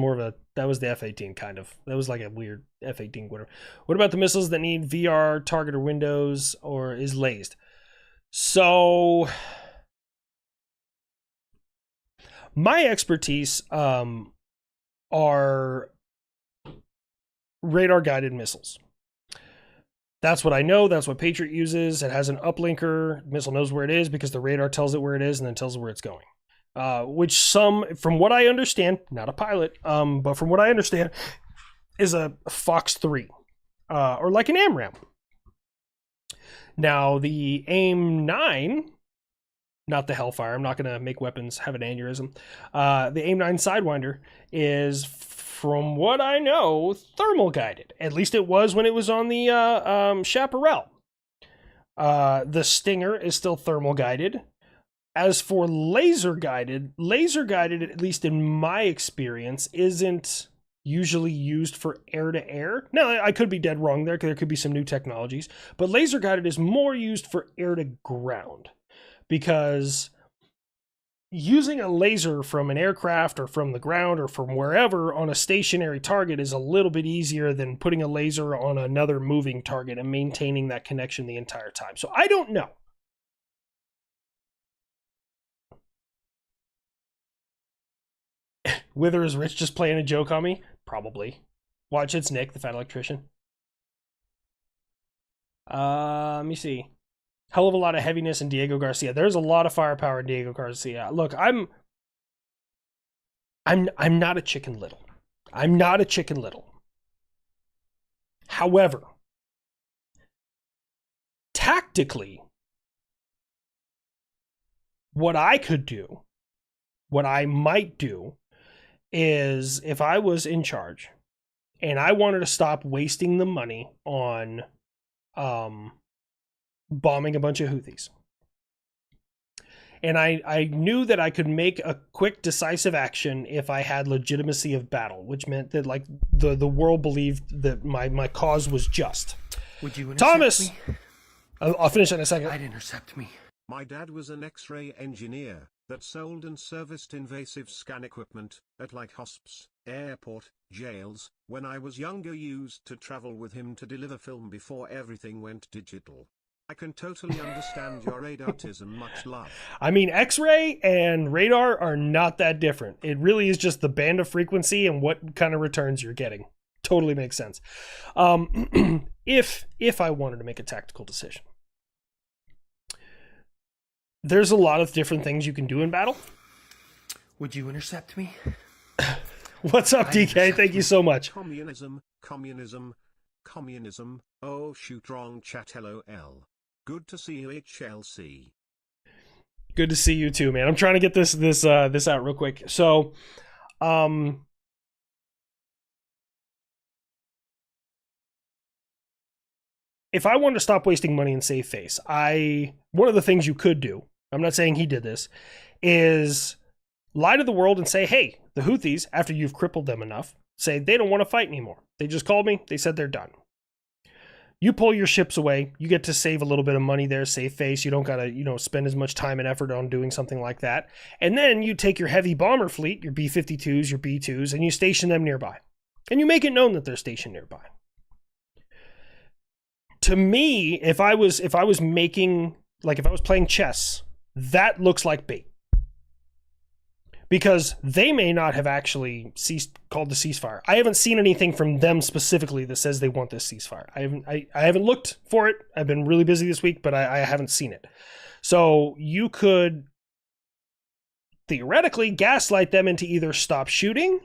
that was the F-18 kind of. That was like a weird F-18 whatever. What about the missiles that need VR, target, or windows, or is lased? So, my expertise are radar-guided missiles. That's what I know. That's what Patriot uses. It has an uplinker. The missile knows where it is because the radar tells it where it is and then tells it where it's going. Which from what I understand, not a pilot, but from what I understand, is a Fox 3, or like an AMRAAM. Now, the AIM-9, not the Hellfire, I'm not going to make weapons have an aneurysm. The AIM-9 Sidewinder is, from what I know, thermal guided. At least it was when it was on the Chaparral. The Stinger is still thermal guided. As for laser guided, at least in my experience, isn't usually used for air-to-air. Now, I could be dead wrong there, because there could be some new technologies, but laser guided is more used for air-to-ground, because using a laser from an aircraft or from the ground or from wherever on a stationary target is a little bit easier than putting a laser on another moving target and maintaining that connection the entire time. So I don't know. Wither, is Rich just playing a joke on me? Probably. Watch, it's Nick, the fat electrician. Let me see. Hell of a lot of heaviness in Diego Garcia. There's a lot of firepower in Diego Garcia. Look, I'm not a Chicken Little. I'm not a Chicken Little. However, tactically, what I could do, what I might do, is if I was in charge and I wanted to stop wasting the money on bombing a bunch of Houthis, and I knew that I could make a quick, decisive action if I had legitimacy of battle, which meant that like the world believed that my cause was just. Would you intercept Thomas, me? I'll finish that in a second. I'd intercept me. My dad was an X-ray engineer that sold and serviced invasive scan equipment at like hosps, airport, jails. When I was younger, used to travel with him to deliver film before everything went digital. I can totally understand your radartism. Much love. I mean, X-ray and radar are not that different. It really is just the band of frequency and what kind of returns you're getting. Totally makes sense. If I wanted to make a tactical decision, there's a lot of different things you can do in battle. Would you intercept me? What's up, DK? Thank you so much. Communism. Oh shoot, wrong chat. LOL. Good to see you, HLC. Good to see you too, man. I'm trying to get this out real quick. So, if I wanted to stop wasting money and save face, one of the things you could do, I'm not saying he did this, is lie to the world and say, hey, the Houthis, after you've crippled them enough, say they don't want to fight anymore. They just called me. They said they're done. You pull your ships away. You get to save a little bit of money there, save face. You don't got to, spend as much time and effort on doing something like that. And then you take your heavy bomber fleet, your B-52s, your B-2s, and you station them nearby. And you make it known that they're stationed nearby. To me, if I was playing chess, that looks like bait. Because they may not have actually called the ceasefire. I haven't seen anything from them specifically that says they want this ceasefire. I haven't looked for it. I've been really busy this week, but I haven't seen it. So you could theoretically gaslight them into either stop shooting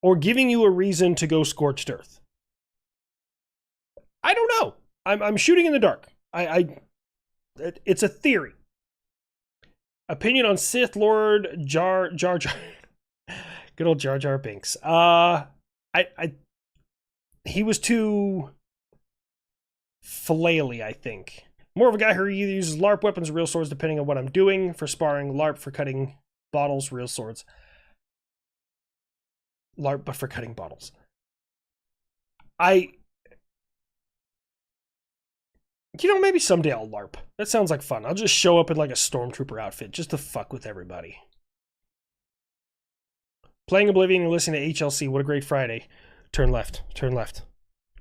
or giving you a reason to go scorched earth. I don't know. I'm shooting in the dark. It's a theory. Opinion on Sith Lord Jar Jar. Good old Jar Jar Binks. He was too flaily, I think. More of a guy who either uses LARP weapons or real swords depending on what I'm doing. For sparring, LARP for cutting bottles, real swords. LARP, but for cutting bottles. Maybe someday I'll LARP. That sounds like fun. I'll just show up in like a stormtrooper outfit just to fuck with everybody. Playing Oblivion and listening to HLC. What a great Friday. Turn left. Turn left.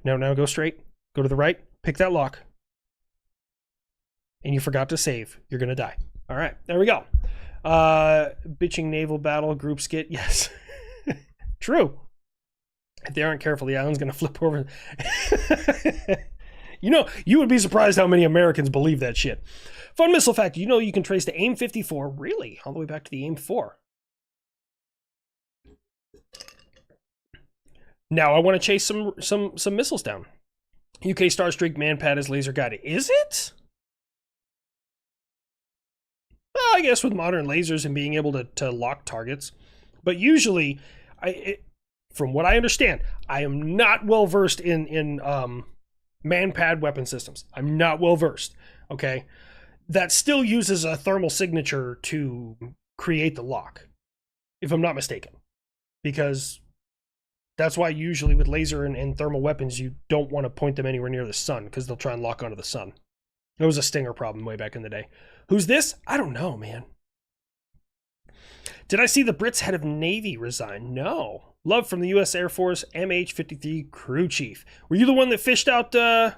No, go straight. Go to the right. Pick that lock. And you forgot to save. You're going to die. All right. There we go. Bitching naval battle group skit. Yes. True. If they aren't careful, the island's going to flip over. You would be surprised how many Americans believe that shit. Fun missile fact, you can trace the AIM-54, really, all the way back to the AIM-4. Now I want to chase some missiles down. UK Starstreak Manpad is laser guided. Is it? I guess with modern lasers and being able to lock targets. But usually, from what I understand, I am not well versed in man-pad weapon systems. I'm not well versed. Okay, that still uses a thermal signature to create the lock, if I'm not mistaken, because that's why usually with laser and thermal weapons you don't want to point them anywhere near the sun because they'll try and lock onto the sun. It was a stinger problem way back in the day. Who's this? I don't know, man. Did I see the Brits head of Navy resign? No. Love from the U.S. Air Force MH-53 crew chief. Were you the one that fished out the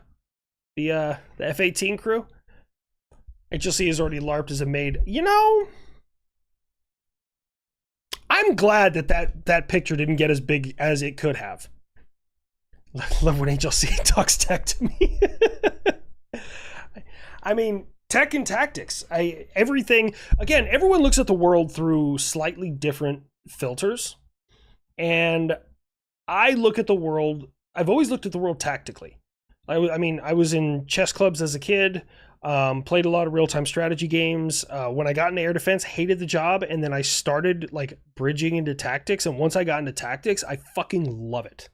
F-18 crew? HLC has already LARPed as a maid. You know, I'm glad that picture didn't get as big as it could have. Love when HLC talks tech to me. I mean, tech and tactics. Everything, again, everyone looks at the world through slightly different filters. And I look at the world, I've always looked at the world tactically. I mean, I was in chess clubs as a kid, played a lot of real-time strategy games. When I got into air defense, hated the job, and then I started like bridging into tactics. And once I got into tactics, I fucking love it.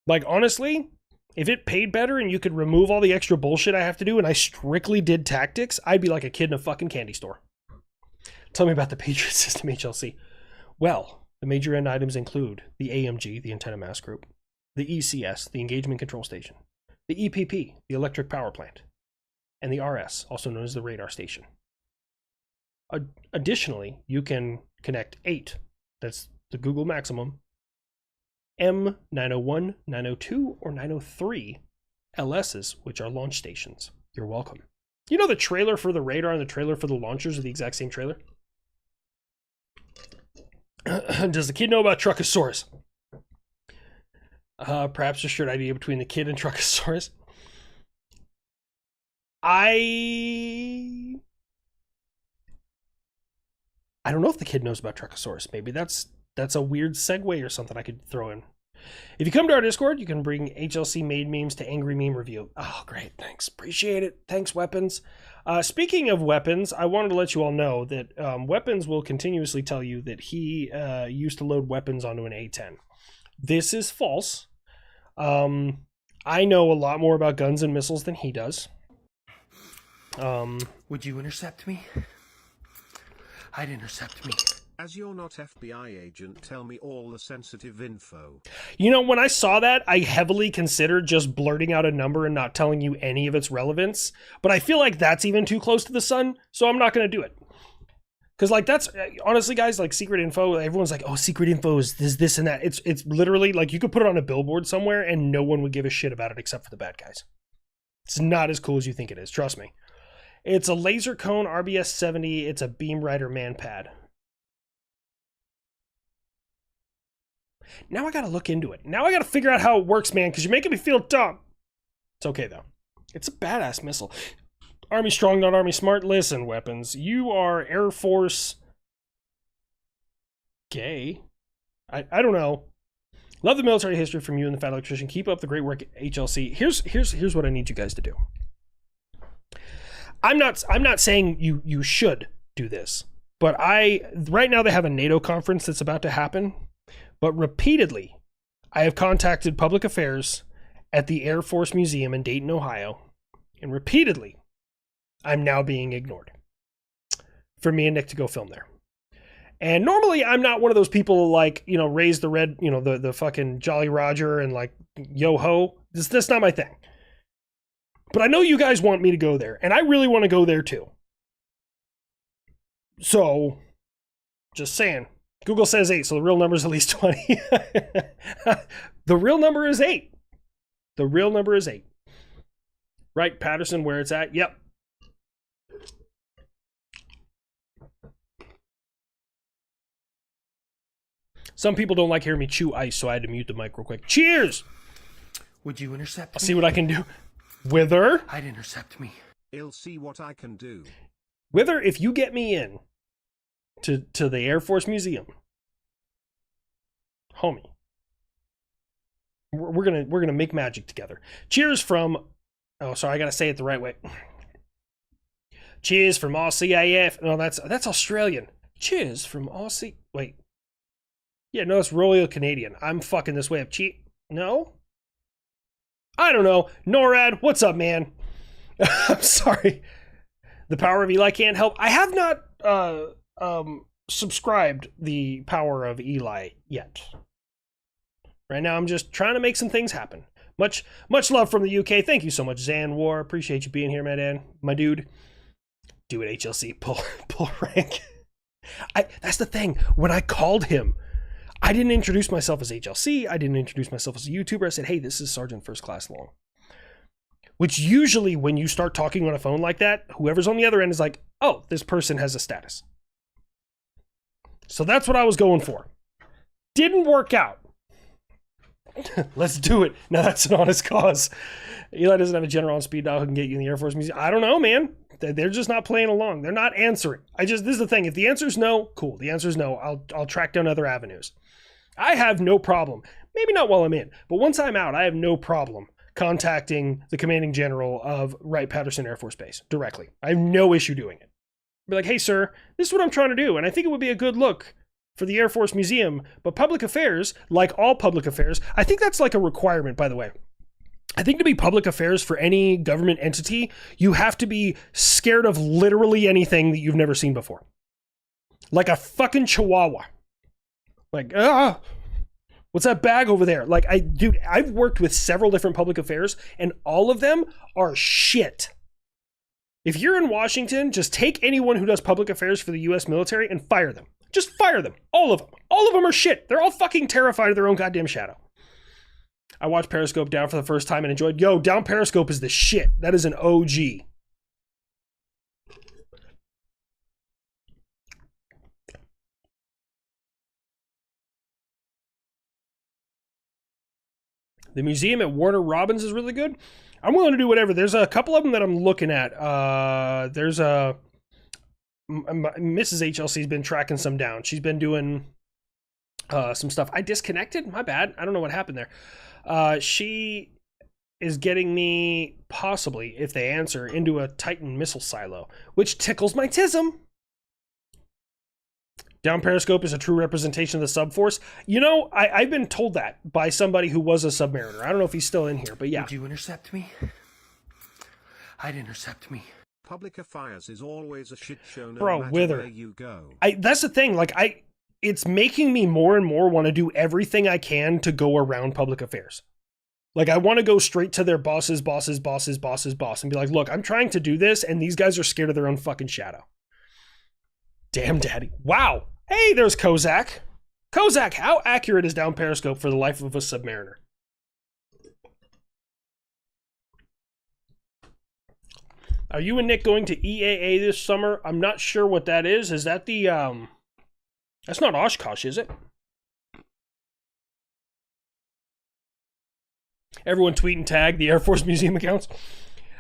Like, honestly, if it paid better and you could remove all the extra bullshit I have to do and I strictly did tactics, I'd be like a kid in a fucking candy store. Tell me about the Patriot System, HLC. Well, the major end items include the AMG, the Antenna Mass Group, the ECS, the Engagement Control Station, the EPP, the Electric Power Plant, and the RS, also known as the Radar Station. Additionally, you can connect 8, that's the Google Maximum, M901, 902, or 903 LSs, which are launch stations. You're welcome. You know the trailer for the radar and the trailer for the launchers are the exact same trailer? Does the kid know about Truckosaurus? Perhaps a shared idea between the kid and Truckosaurus. I don't know if the kid knows about Truckosaurus. Maybe that's a weird segue or something I could throw in. If you come to our Discord, you can bring HLC made memes to Angry Meme Review. Oh, great. Thanks. Appreciate it. Thanks, Weapons. Speaking of Weapons, I wanted to let you all know that Weapons will continuously tell you that he used to load weapons onto an A10. This is false. I know a lot more about guns and missiles than he does. Would you intercept me? I'd intercept me. As you're not FBI agent, tell me all the sensitive info. You know, when I saw that, I heavily considered just blurting out a number and not telling you any of its relevance. But I feel like that's even too close to the sun, so I'm not going to do it. Because, like, that's, honestly, guys, like, secret info, everyone's like, oh, secret info is this and that. It's literally, like, you could put it on a billboard somewhere and no one would give a shit about it except for the bad guys. It's not as cool as you think it is, trust me. It's a laser cone RBS 70. It's a Beam Rider man pad. Now I gotta look into it. Now I gotta figure out how it works, man, because you're making me feel dumb. It's okay, though. It's a badass missile. Army strong, not Army smart. Listen, Weapons, you are Air Force gay? I don't know. Love the military history from you and the Fat Electrician. Keep up the great work at HLC. Here's what I need you guys to do. I'm not saying you should do this, but right now they have a NATO conference that's about to happen. But repeatedly, I have contacted public affairs at the Air Force Museum in Dayton, Ohio, and repeatedly, I'm now being ignored for me and Nick to go film there. And normally, I'm not one of those people like, you know, raise the red, you know, the fucking Jolly Roger and like, yo ho. That's not my thing. But I know you guys want me to go there, and I really want to go there too. So, just saying. Google says 8, so the real number is at least 20. The real number is 8. The real number is 8. Right, Patterson, where it's at? Yep. Some people don't like hearing me chew ice, so I had to mute the mic real quick. Cheers! Would you intercept me? I'll see what I can do. Wither? I'd intercept me. I'll see what I can do. Wither, if you get me in to the Air Force Museum, homie, we're gonna make magic together. Cheers from, oh, sorry, I gotta say it the right way. Cheers from RCAF. No, that's Australian. Cheers from RC. Wait. Yeah, no, it's Royal Canadian. I'm fucking this way up. No? I don't know. NORAD, what's up, man? I'm sorry. The Power of Eli can't help. I have not subscribed the Power of Eli yet. Right now, I'm just trying to make some things happen. Much love from the UK. Thank you so much, Zan War. Appreciate you being here, my dude. Do it, HLC. Pull rank. That's the thing. When I called him, I didn't introduce myself as HLC. I didn't introduce myself as a YouTuber. I said, hey, this is Sergeant First Class Long. Which usually when you start talking on a phone like that, whoever's on the other end is like, oh, this person has a status. So that's what I was going for. Didn't work out. Let's do it. Now that's an honest cause. Eli doesn't have a general on speed dial who can get you in the Air Force Museum. I don't know, man. They're just not playing along. They're not answering. This is the thing. If the answer is no, cool. The answer is no. I'll track down other avenues. I have no problem. Maybe not while I'm in, but once I'm out, I have no problem contacting the commanding general of Wright-Patterson Air Force Base directly. I have no issue doing it. Be like, hey, sir, this is what I'm trying to do, and I think it would be a good look for the Air Force Museum, but public affairs, like all public affairs, I think that's like a requirement, by the way. I think to be public affairs for any government entity, you have to be scared of literally anything that you've never seen before. Like a fucking chihuahua. Like, what's that bag over there? Like, dude, I've worked with several different public affairs, and all of them are shit. If you're in Washington, just take anyone who does public affairs for the U.S. military and fire them. Just fire them. All of them. All of them are shit. They're all fucking terrified of their own goddamn shadow. I watched Periscope down for the first time and enjoyed. Yo, down Periscope is the shit. That is an OG. The museum at Warner Robins is really good. I'm willing to do whatever. There's a couple of them that I'm looking at. There's a Mrs. HLC's been tracking some down. She's been doing some stuff. I disconnected. My bad. I don't know what happened there. She is getting me, possibly, if they answer, into a Titan missile silo, which tickles my tism. Down Periscope is a true representation of the subforce. You know, I've been told that by somebody who was a submariner. I don't know if he's still in here, but yeah. Would you intercept me? I'd intercept me. Public affairs is always a shit show no Bro, matter Wither. where you go. That's the thing. Like, it's making me more and more want to do everything I can to go around public affairs. Like, I want to go straight to their boss's boss and be like, look, I'm trying to do this, and these guys are scared of their own fucking shadow. Damn, daddy. Wow. Hey, there's Kozak. Kozak, how accurate is down Periscope for the life of a submariner? Are you and Nick going to EAA this summer? I'm not sure what that is. Is that the, that's not Oshkosh, is it? Everyone tweet and tag the Air Force Museum accounts.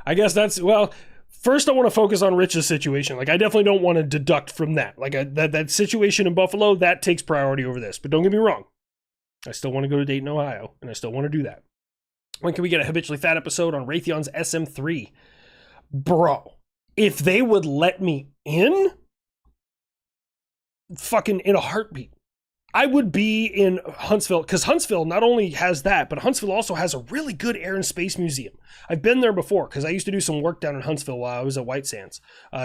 I guess that's, well, first I want to focus on Rich's situation. Like, I definitely don't want to deduct from that. Like, that situation in Buffalo, that takes priority over this. But don't get me wrong. I still want to go to Dayton, Ohio, and I still want to do that. When can we get a Habitually Fat episode on Raytheon's SM3? Bro, if they would let me in, fucking in a heartbeat, I would be in Huntsville, because Huntsville not only has that, but Huntsville also has a really good air and space museum. I've been there before, because I used to do some work down in Huntsville while I was at White Sands.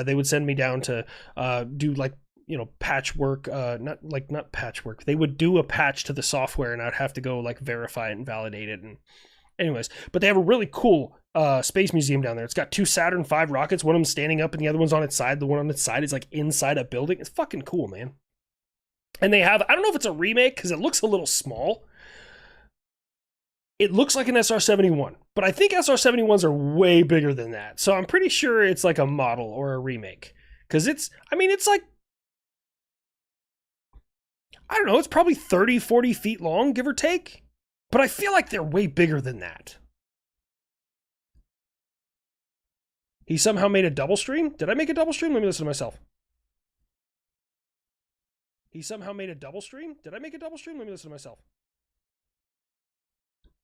They would send me down to do, like, you know, patchwork, not patchwork. They would do a patch to the software, and I'd have to go, like, verify it and validate it. And anyways, but they have a really cool space museum down there. It's got 2 Saturn V rockets. One of them's standing up and the other one's on its side. The one on its side is like inside a building. It's fucking cool, man. And they have, I don't know if it's a remake because it looks a little small. It looks like an SR-71, but I think SR-71s are way bigger than that. So I'm pretty sure it's like a model or a remake. Because it's, I mean, it's like, I don't know, it's probably 30, 40 feet long, give or take. But I feel like they're way bigger than that. He somehow made a double stream? Did I make a double stream? Let me listen to myself. He somehow made a double stream? Did I make a double stream? Let me listen to myself.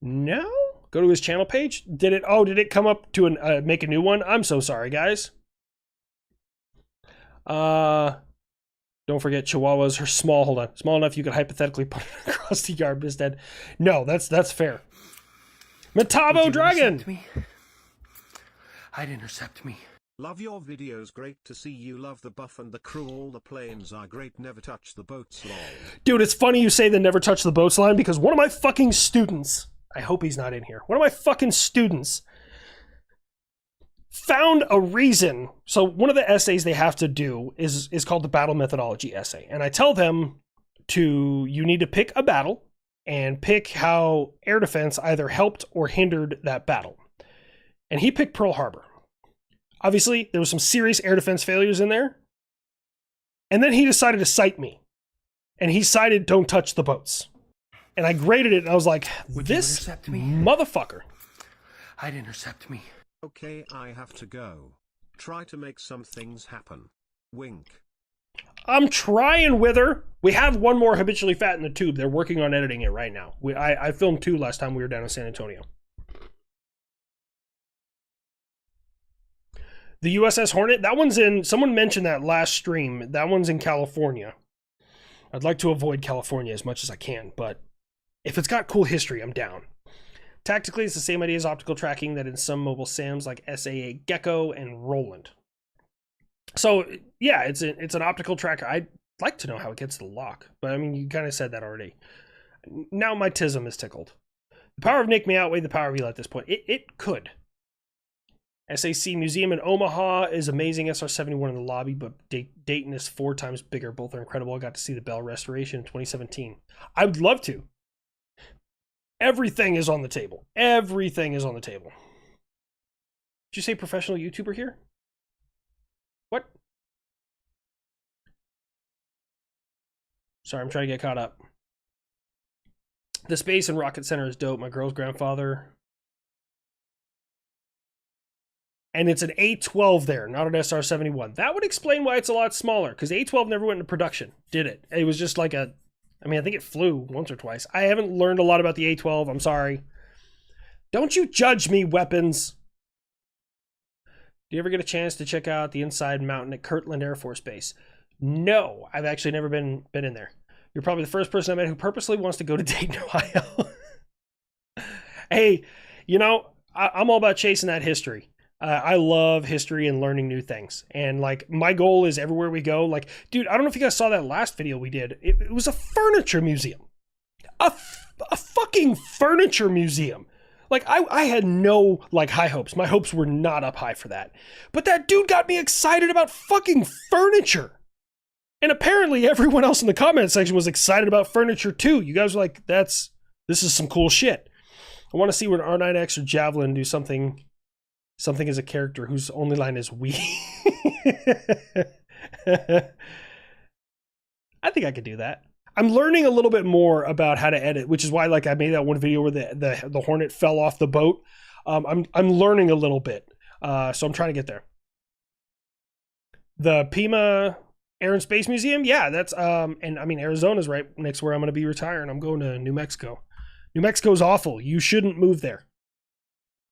No? Go to his channel page? Did it come up to make a new one? I'm so sorry, guys. Don't forget Chihuahuas are small. Hold on. Small enough you could hypothetically put it across the yard instead. No, that's fair. Metabo Dragon! Intercept me? I'd intercept me. Love your videos, great to see you. Love the buff and the crew, all the planes are great, never touch the boats, lol. Dude, it's funny you say the never touch the boats line because one of my fucking students, I hope he's not in here, one of my fucking students found a reason. So one of the essays they have to do is called the battle methodology essay. And I tell them you need to pick a battle and pick how air defense either helped or hindered that battle. And he picked Pearl Harbor. Obviously, there was some serious air defense failures in there. And then he decided to cite me. And he cited don't touch the boats. And I graded it and I was like, this motherfucker. I'd intercept me. Okay, I have to go. Try to make some things happen. Wink. I'm trying with her. We have one more habitually fat in the tube. They're working on editing it right now. I filmed 2 last time we were down in San Antonio. The USS Hornet, that one's in, someone mentioned that last stream. That one's in California. I'd like to avoid California as much as I can, but if it's got cool history, I'm down. Tactically, it's the same idea as optical tracking that in some mobile SAMs like SAA Gecko and Roland. So, yeah, it's an optical tracker. I'd like to know how it gets the lock, but I mean, you kind of said that already. Now my tism is tickled. The power of Nick may outweigh the power of Ela at this point. It could. SAC Museum in Omaha is amazing. SR-71 in the lobby, but Dayton is 4 times bigger. Both are incredible. I got to see the Bell restoration in 2017. I would love to. Everything is on the table. Everything is on the table. Did you say professional YouTuber here? What? Sorry, I'm trying to get caught up. The Space and Rocket Center is dope. My girl's grandfather. And it's an A12 there, not an SR-71. That would explain why it's a lot smaller, because A12 never went into production, did it? It was just like I think it flew once or twice. I haven't learned a lot about the A12, I'm sorry. Don't you judge me, weapons. Do you ever get a chance to check out the inside mountain at Kirtland Air Force Base? No, I've actually never been in there. You're probably the first person I met who purposely wants to go to Dayton, Ohio. Hey, you know, I'm all about chasing that history. I love history and learning new things. And, like, my goal is everywhere we go. Like, dude, I don't know if you guys saw that last video we did. It was a furniture museum. A fucking furniture museum. Like, I had no, like, high hopes. My hopes were not up high for that. But that dude got me excited about fucking furniture. And apparently everyone else in the comment section was excited about furniture too. You guys were like, this is some cool shit. I want to see when R9X or Javelin do something as a character whose only line is we. I think I could do that. I'm learning a little bit more about how to edit, which is why, like, I made that one video where the Hornet fell off the boat. I'm learning a little bit, so I'm trying to get there. The Pima Air and Space Museum, yeah, that's and I mean Arizona's right next where I'm going to be retiring. I'm going to New Mexico. New Mexico's awful. You shouldn't move there.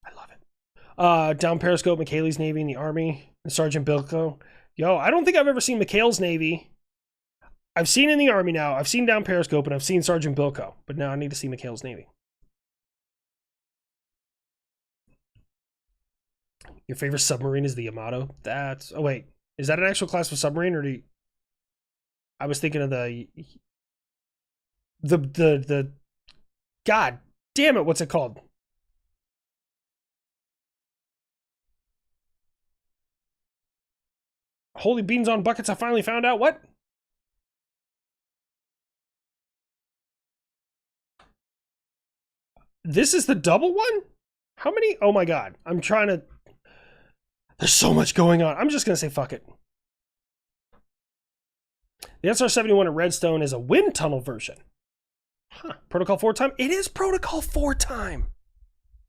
I love it. Down Periscope, McKaylee's Navy in the Army, and Sergeant Bilko. Yo, I don't think I've ever seen McHale's Navy. I've seen in the Army now. I've seen Down Periscope, and I've seen Sergeant Bilko. But now I need to see McHale's Navy. Your favorite submarine is the Yamato? That's... Oh, wait. Is that an actual class of submarine, or do you... I was thinking of the... God damn it, what's it called? Holy beans on buckets, I finally found out. What? This is the double one? How many? Oh my god. I'm trying to... There's so much going on. I'm just going to say fuck it. The SR-71 at Redstone is a wind tunnel version. Huh. Protocol 4 time? It is Protocol 4 time.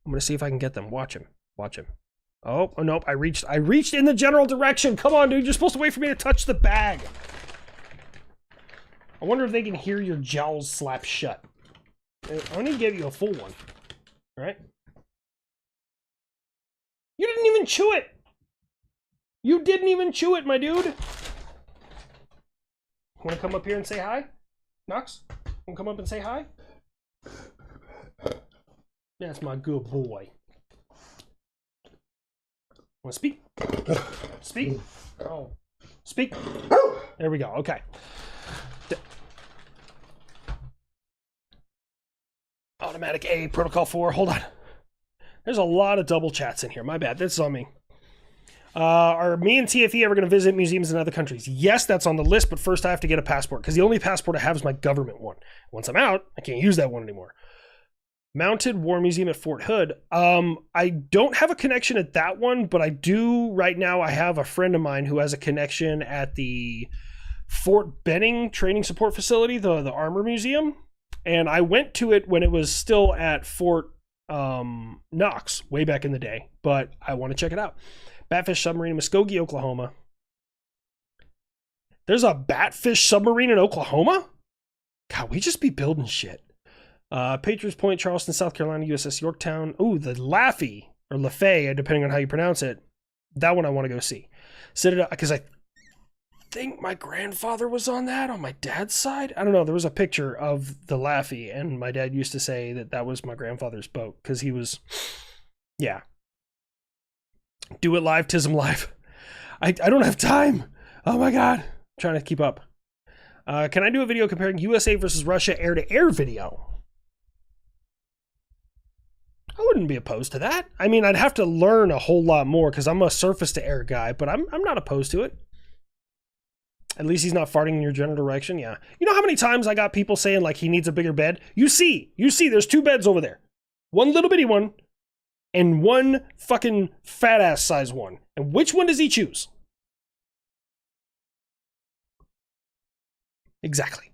I'm going to see if I can get them. Watch him. Watch him. Oh nope. I reached in the general direction. Come on, dude. You're supposed to wait for me to touch the bag. I wonder if they can hear your jowls slap shut. I'm going to give you a full one. All right? You didn't even chew it. You didn't even chew it, my dude. Want to come up here and say hi? Knox? Want to come up and say hi? That's my good boy. Want to speak? Speak? Oh. Speak. There we go. Okay. Automatic A, protocol 4. Hold on. There's a lot of double chats in here. My bad. This is on me. Are me and TFE ever going to visit museums in other countries? Yes, that's on the list, but first I have to get a passport because the only passport I have is my government one. Once I'm out, I can't use that one anymore. Mounted War Museum at Fort Hood. I don't have a connection at that one, but I do right now. I have a friend of mine who has a connection at the Fort Benning Training Support Facility, the Armor Museum. And I went to it when it was still at Fort Knox way back in the day, but I want to check it out. Batfish submarine in Muskogee, Oklahoma. There's a batfish submarine in Oklahoma? God, we just be building shit. Patriots Point, Charleston, South Carolina, USS Yorktown. Ooh, the Laffey, or Lafay, depending on how you pronounce it. That one I want to go see. Citadel, because I think my grandfather was on that on my dad's side. I don't know. There was a picture of the Laffey, and my dad used to say that that was my grandfather's boat because he was, yeah. Do it live, Tism live. I don't have time. Oh my God. I'm trying to keep up. Can I do a video comparing USA versus Russia air-to-air video? I wouldn't be opposed to that. I mean, I'd have to learn a whole lot more because I'm a surface-to-air guy, but I'm not opposed to it. At least he's not farting in your general direction. Yeah. You know how many times I got people saying like he needs a bigger bed? You see, there's 2 beds over there. One little bitty one and one fucking fat ass size one. And which one does he choose? Exactly.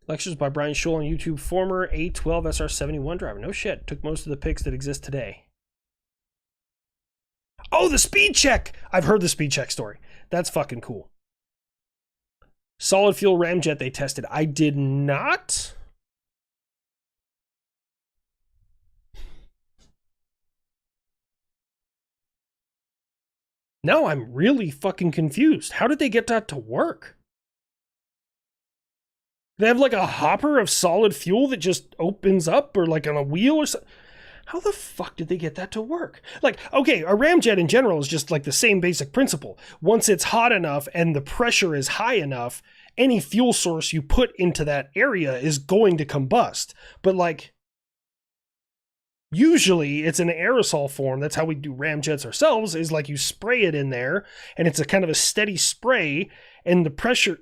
Lectures by Brian Scholl on YouTube. Former A12 SR71 driver. No shit. Took most of the pics that exist today. Oh, the speed check. I've heard the speed check story. That's fucking cool. Solid fuel ramjet they tested. I did not. No, I'm really fucking confused. How did they get that to work? They have like a hopper of solid fuel that just opens up or like on a wheel or something. How the fuck did they get that to work? Like, okay, a ramjet in general is just like the same basic principle. Once it's hot enough and the pressure is high enough, any fuel source you put into that area is going to combust. But like, usually it's in aerosol form. That's how we do ramjets ourselves, is like you spray it in there and it's a kind of a steady spray and the pressure.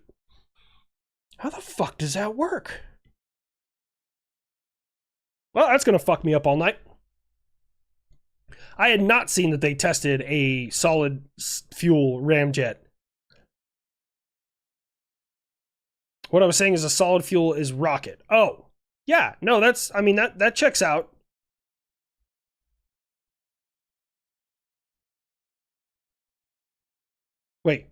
How the fuck does that work? Well, that's going to fuck me up all night. I had not seen that they tested a solid fuel ramjet. What I was saying is a solid fuel is rocket. Oh, yeah. No, that's, I mean, that checks out. Wait.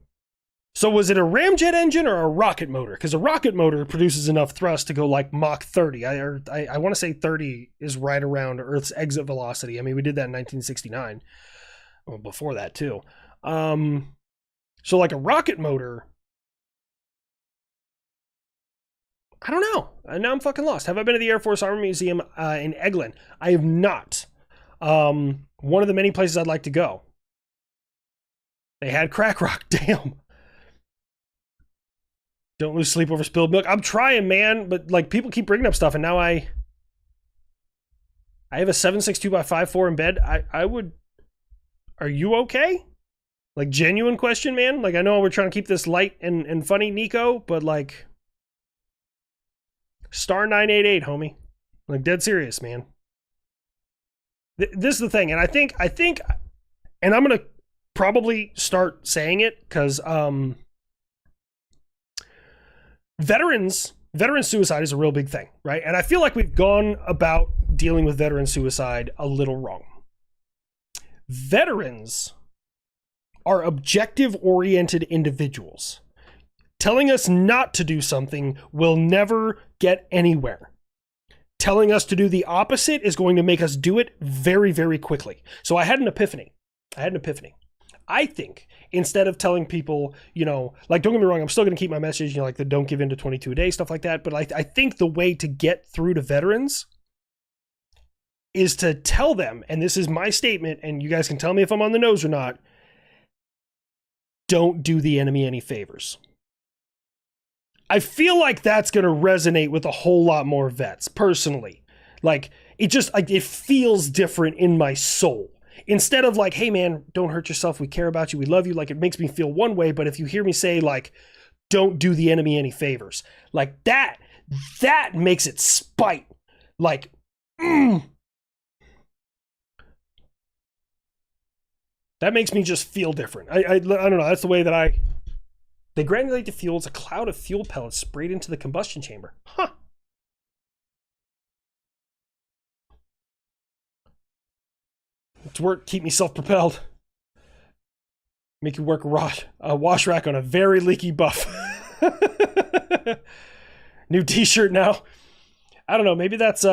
So was it a ramjet engine or a rocket motor? Because a rocket motor produces enough thrust to go like Mach 30. I want to say 30 is right around Earth's exit velocity. I mean, we did that in 1969. Well, before that too. So like a rocket motor. I don't know. Now I'm fucking lost. Have I been to the Air Force Army Museum in Eglin? I have not. One of the many places I'd like to go. They had crack rock. Damn. Don't lose sleep over spilled milk. I'm trying, man, but like people keep bringing up stuff, and now I have a 762x54 in bed. I would. Are you okay? Like genuine question, man. Like I know we're trying to keep this light and funny, Nico, but like star 988, homie. Like dead serious, man. This is the thing, and I think, and I'm gonna probably start saying it because veteran suicide is a real big thing, right? And I feel like we've gone about dealing with veteran suicide a little wrong. Veterans are objective-oriented individuals. Telling us not to do something will never get anywhere. Telling us to do the opposite is going to make us do it very, very quickly. So I had an epiphany. I think instead of telling people, you know, like, don't get me wrong, I'm still going to keep my message, you know, like the don't give in to 22 a day, stuff like that. But I think the way to get through to veterans is to tell them, and this is my statement, and you guys can tell me if I'm on the nose or not, don't do the enemy any favors. I feel like that's going to resonate with a whole lot more vets, personally. Like, it just, like, it feels different in my soul. Instead of like, hey man, don't hurt yourself, we care about you, we love you, like, it makes me feel one way. But if you hear me say like, don't do the enemy any favors, like that makes it spite. Like, that makes me just feel different. I don't know. That's the way that they granulate the fuel. It's a cloud of fuel pellets sprayed into the combustion chamber. Huh. It's work. Keep me self-propelled. Make you work a wash rack on a very leaky buff. New t-shirt now. I don't know. Maybe that's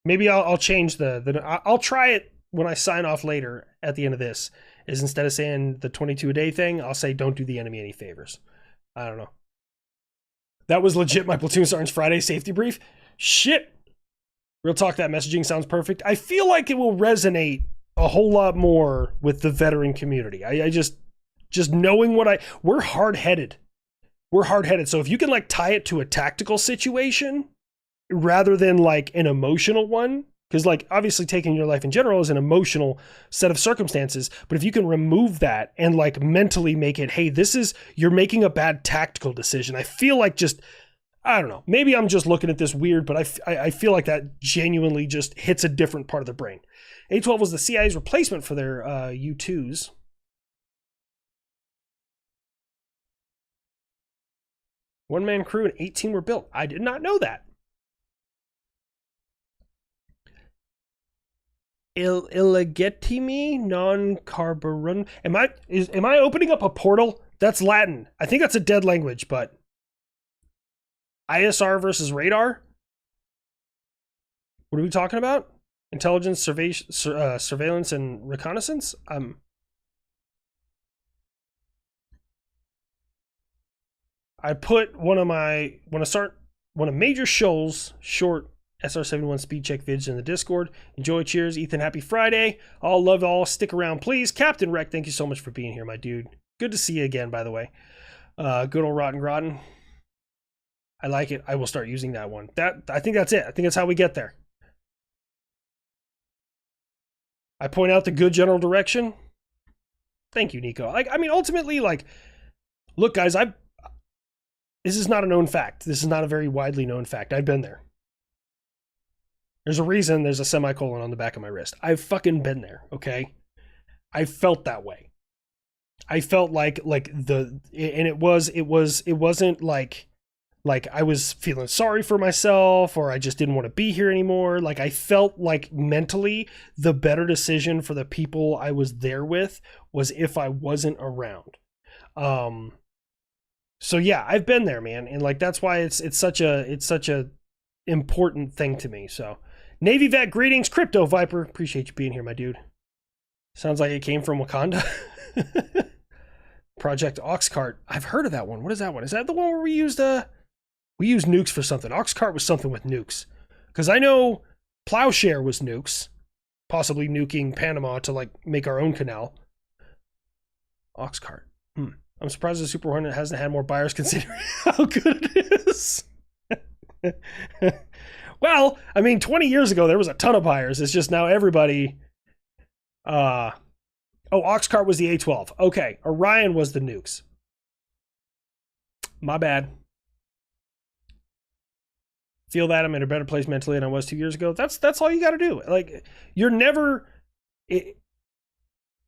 maybe I'll change I'll try it when I sign off later at the end of this. Is instead of saying the 22 a day thing, I'll say don't do the enemy any favors. I don't know. That was legit my Platoon Sergeant's Friday safety brief. Shit. Real talk, that messaging sounds perfect. I feel like it will resonate a whole lot more with the veteran community. I just knowing we're hard-headed. We're hard-headed. So if you can like tie it to a tactical situation rather than like an emotional one, because like obviously taking your life in general is an emotional set of circumstances, but if you can remove that and like mentally make it, hey, you're making a bad tactical decision. I feel like I don't know. Maybe I'm just looking at this weird, but I feel like that genuinely just hits a different part of the brain. A12 was the CIA's replacement for their U2s. One-man crew and 18 were built. I did not know that. Illegittimi non carburum. Am I opening up a portal? That's Latin. I think that's a dead language, but ISR versus radar? What are we talking about? Intelligence, surveillance, and reconnaissance? I put one of Major Scholl's short SR-71 speed check vids in the Discord. Enjoy, cheers, Ethan, happy Friday. All love, all stick around, please. Captain Rec, thank you so much for being here, my dude. Good to see you again, by the way. Good old Rotten Grotten. I like it. I will start using that one. I think that's it. I think that's how we get there. I point out the good general direction. Thank you, Nico. Like, I mean, ultimately, like, look, guys, this is not a known fact. This is not a very widely known fact. I've been there. There's a reason there's a semicolon on the back of my wrist. I've fucking been there, okay? I felt that way. I felt like it wasn't like I was feeling sorry for myself or I just didn't want to be here anymore. Like, I felt like mentally the better decision for the people I was there with was if I wasn't around. So yeah, I've been there, man. And like, that's why it's such a important thing to me. So Navy vet greetings, Crypto Viper. Appreciate you being here, my dude. Sounds like it came from Wakanda. Project Oxcart. I've heard of that one. What is that one? Is that the one where we used nukes for something? Oxcart was something with nukes. Because I know Plowshare was nukes. Possibly nuking Panama to like make our own canal. Oxcart. I'm surprised the Super Hornet hasn't had more buyers considering how good it is. Well, I mean, 20 years ago, there was a ton of buyers. It's just now everybody... Oxcart was the A-12. Okay, Orion was the nukes. My bad. Feel that I'm in a better place mentally than I was 2 years ago. That's all you got to do. Like, you're never...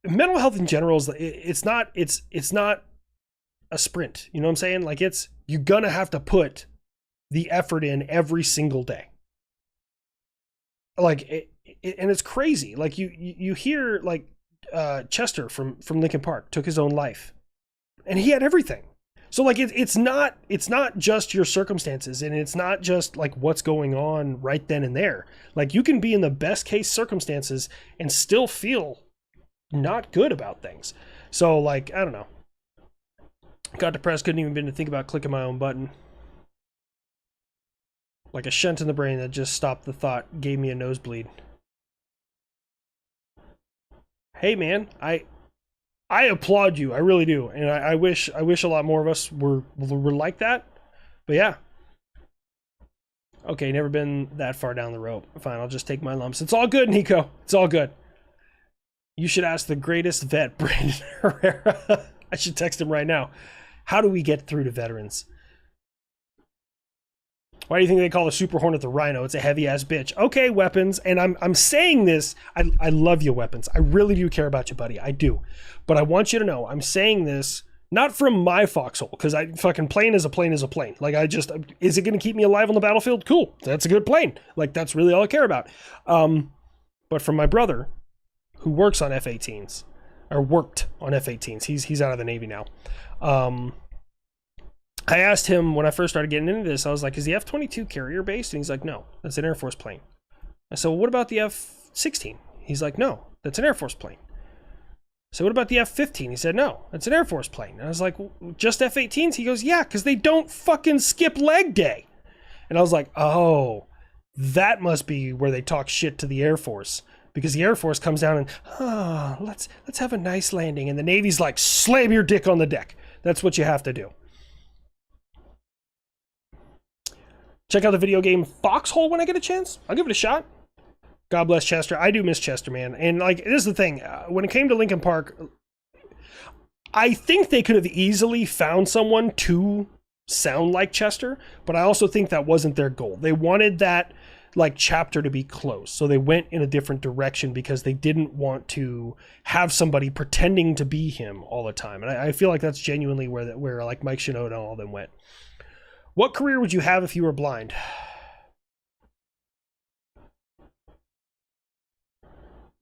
mental health in general is it's not a sprint. You know what I'm saying? Like, you're gonna have to put the effort in every single day. Like, and it's crazy. Like, you hear like Chester from Linkin Park took his own life, and he had everything. So like, it's not just your circumstances, and it's not just like what's going on right then and there. Like, you can be in the best case circumstances and still feel not good about things. So, like, I don't know. Got depressed, couldn't even begin to think about clicking my own button. Like a shunt in the brain that just stopped the thought, gave me a nosebleed. Hey, man, I applaud you. I really do. And I wish a lot more of us were like that. But yeah. Okay, never been that far down the rope. Fine, I'll just take my lumps. It's all good, Nico. It's all good. You should ask the greatest vet, Brandon Herrera. I should text him right now. How do we get through to veterans? Why do you think they call the Super Hornet the Rhino? It's a heavy-ass bitch. Okay, Weapons, and I'm saying this. I love you, Weapons. I really do care about you, buddy. I do. But I want you to know, I'm saying this not from my foxhole, because I fucking plane is a plane is a plane. Like, is it going to keep me alive on the battlefield? Cool. That's a good plane. Like, that's really all I care about. But from my brother, who works on F-18s, or worked on F-18s. He's out of the Navy now. I asked him when I first started getting into this, I was like, is the F-22 carrier based? And he's like, no, that's an Air Force plane. I said, well, what about the F-16? He's like, no, that's an Air Force plane. So what about the F-15? He said, no, that's an Air Force plane. And I was like, well, just F-18s? He goes, yeah, because they don't fucking skip leg day. And I was like, oh, that must be where they talk shit to the Air Force. Because the Air Force comes down and, let's have a nice landing. And the Navy's like, slam your dick on the deck. That's what you have to do. Check out the video game Foxhole when I get a chance. I'll give it a shot. God bless Chester. I do miss Chester, man. And, like, this is the thing. When it came to Linkin Park, I think they could have easily found someone to sound like Chester, but I also think that wasn't their goal. They wanted that, like, chapter to be closed. So they went in a different direction because they didn't want to have somebody pretending to be him all the time. And I feel like that's genuinely where like Mike Shinoda and all of them went. What career would you have if you were blind?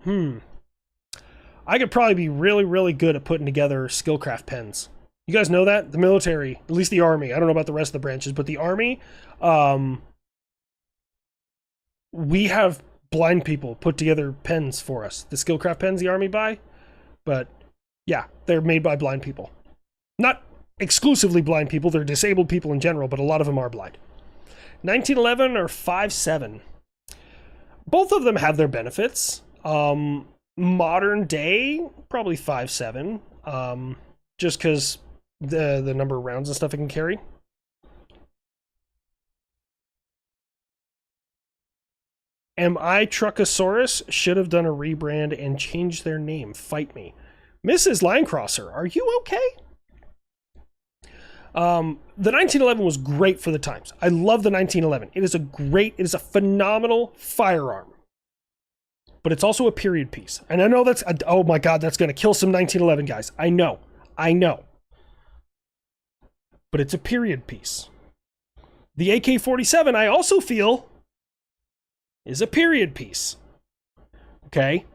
I could probably be really, really good at putting together skillcraft pens. You guys know that? The military, at least the Army. I don't know about the rest of the branches, but the Army, we have blind people put together pens for us. The skillcraft pens the Army buy. But yeah, they're made by blind people. Not exclusively blind people, they're disabled people in general, but a lot of them are blind. 1911 or 5.7. Both of them have their benefits. Modern day, probably 5.7. Just because the number of rounds and stuff it can carry. Am I Truckosaurus? Should have done a rebrand and changed their name. Fight me. Mrs. Linecrosser, are you okay? The 1911 was great for the times. I love the 1911. It is a phenomenal firearm. But it's also a period piece. And I know oh my God, that's going to kill some 1911 guys. I know. But it's a period piece. The AK-47, I also feel, is a period piece. Okay?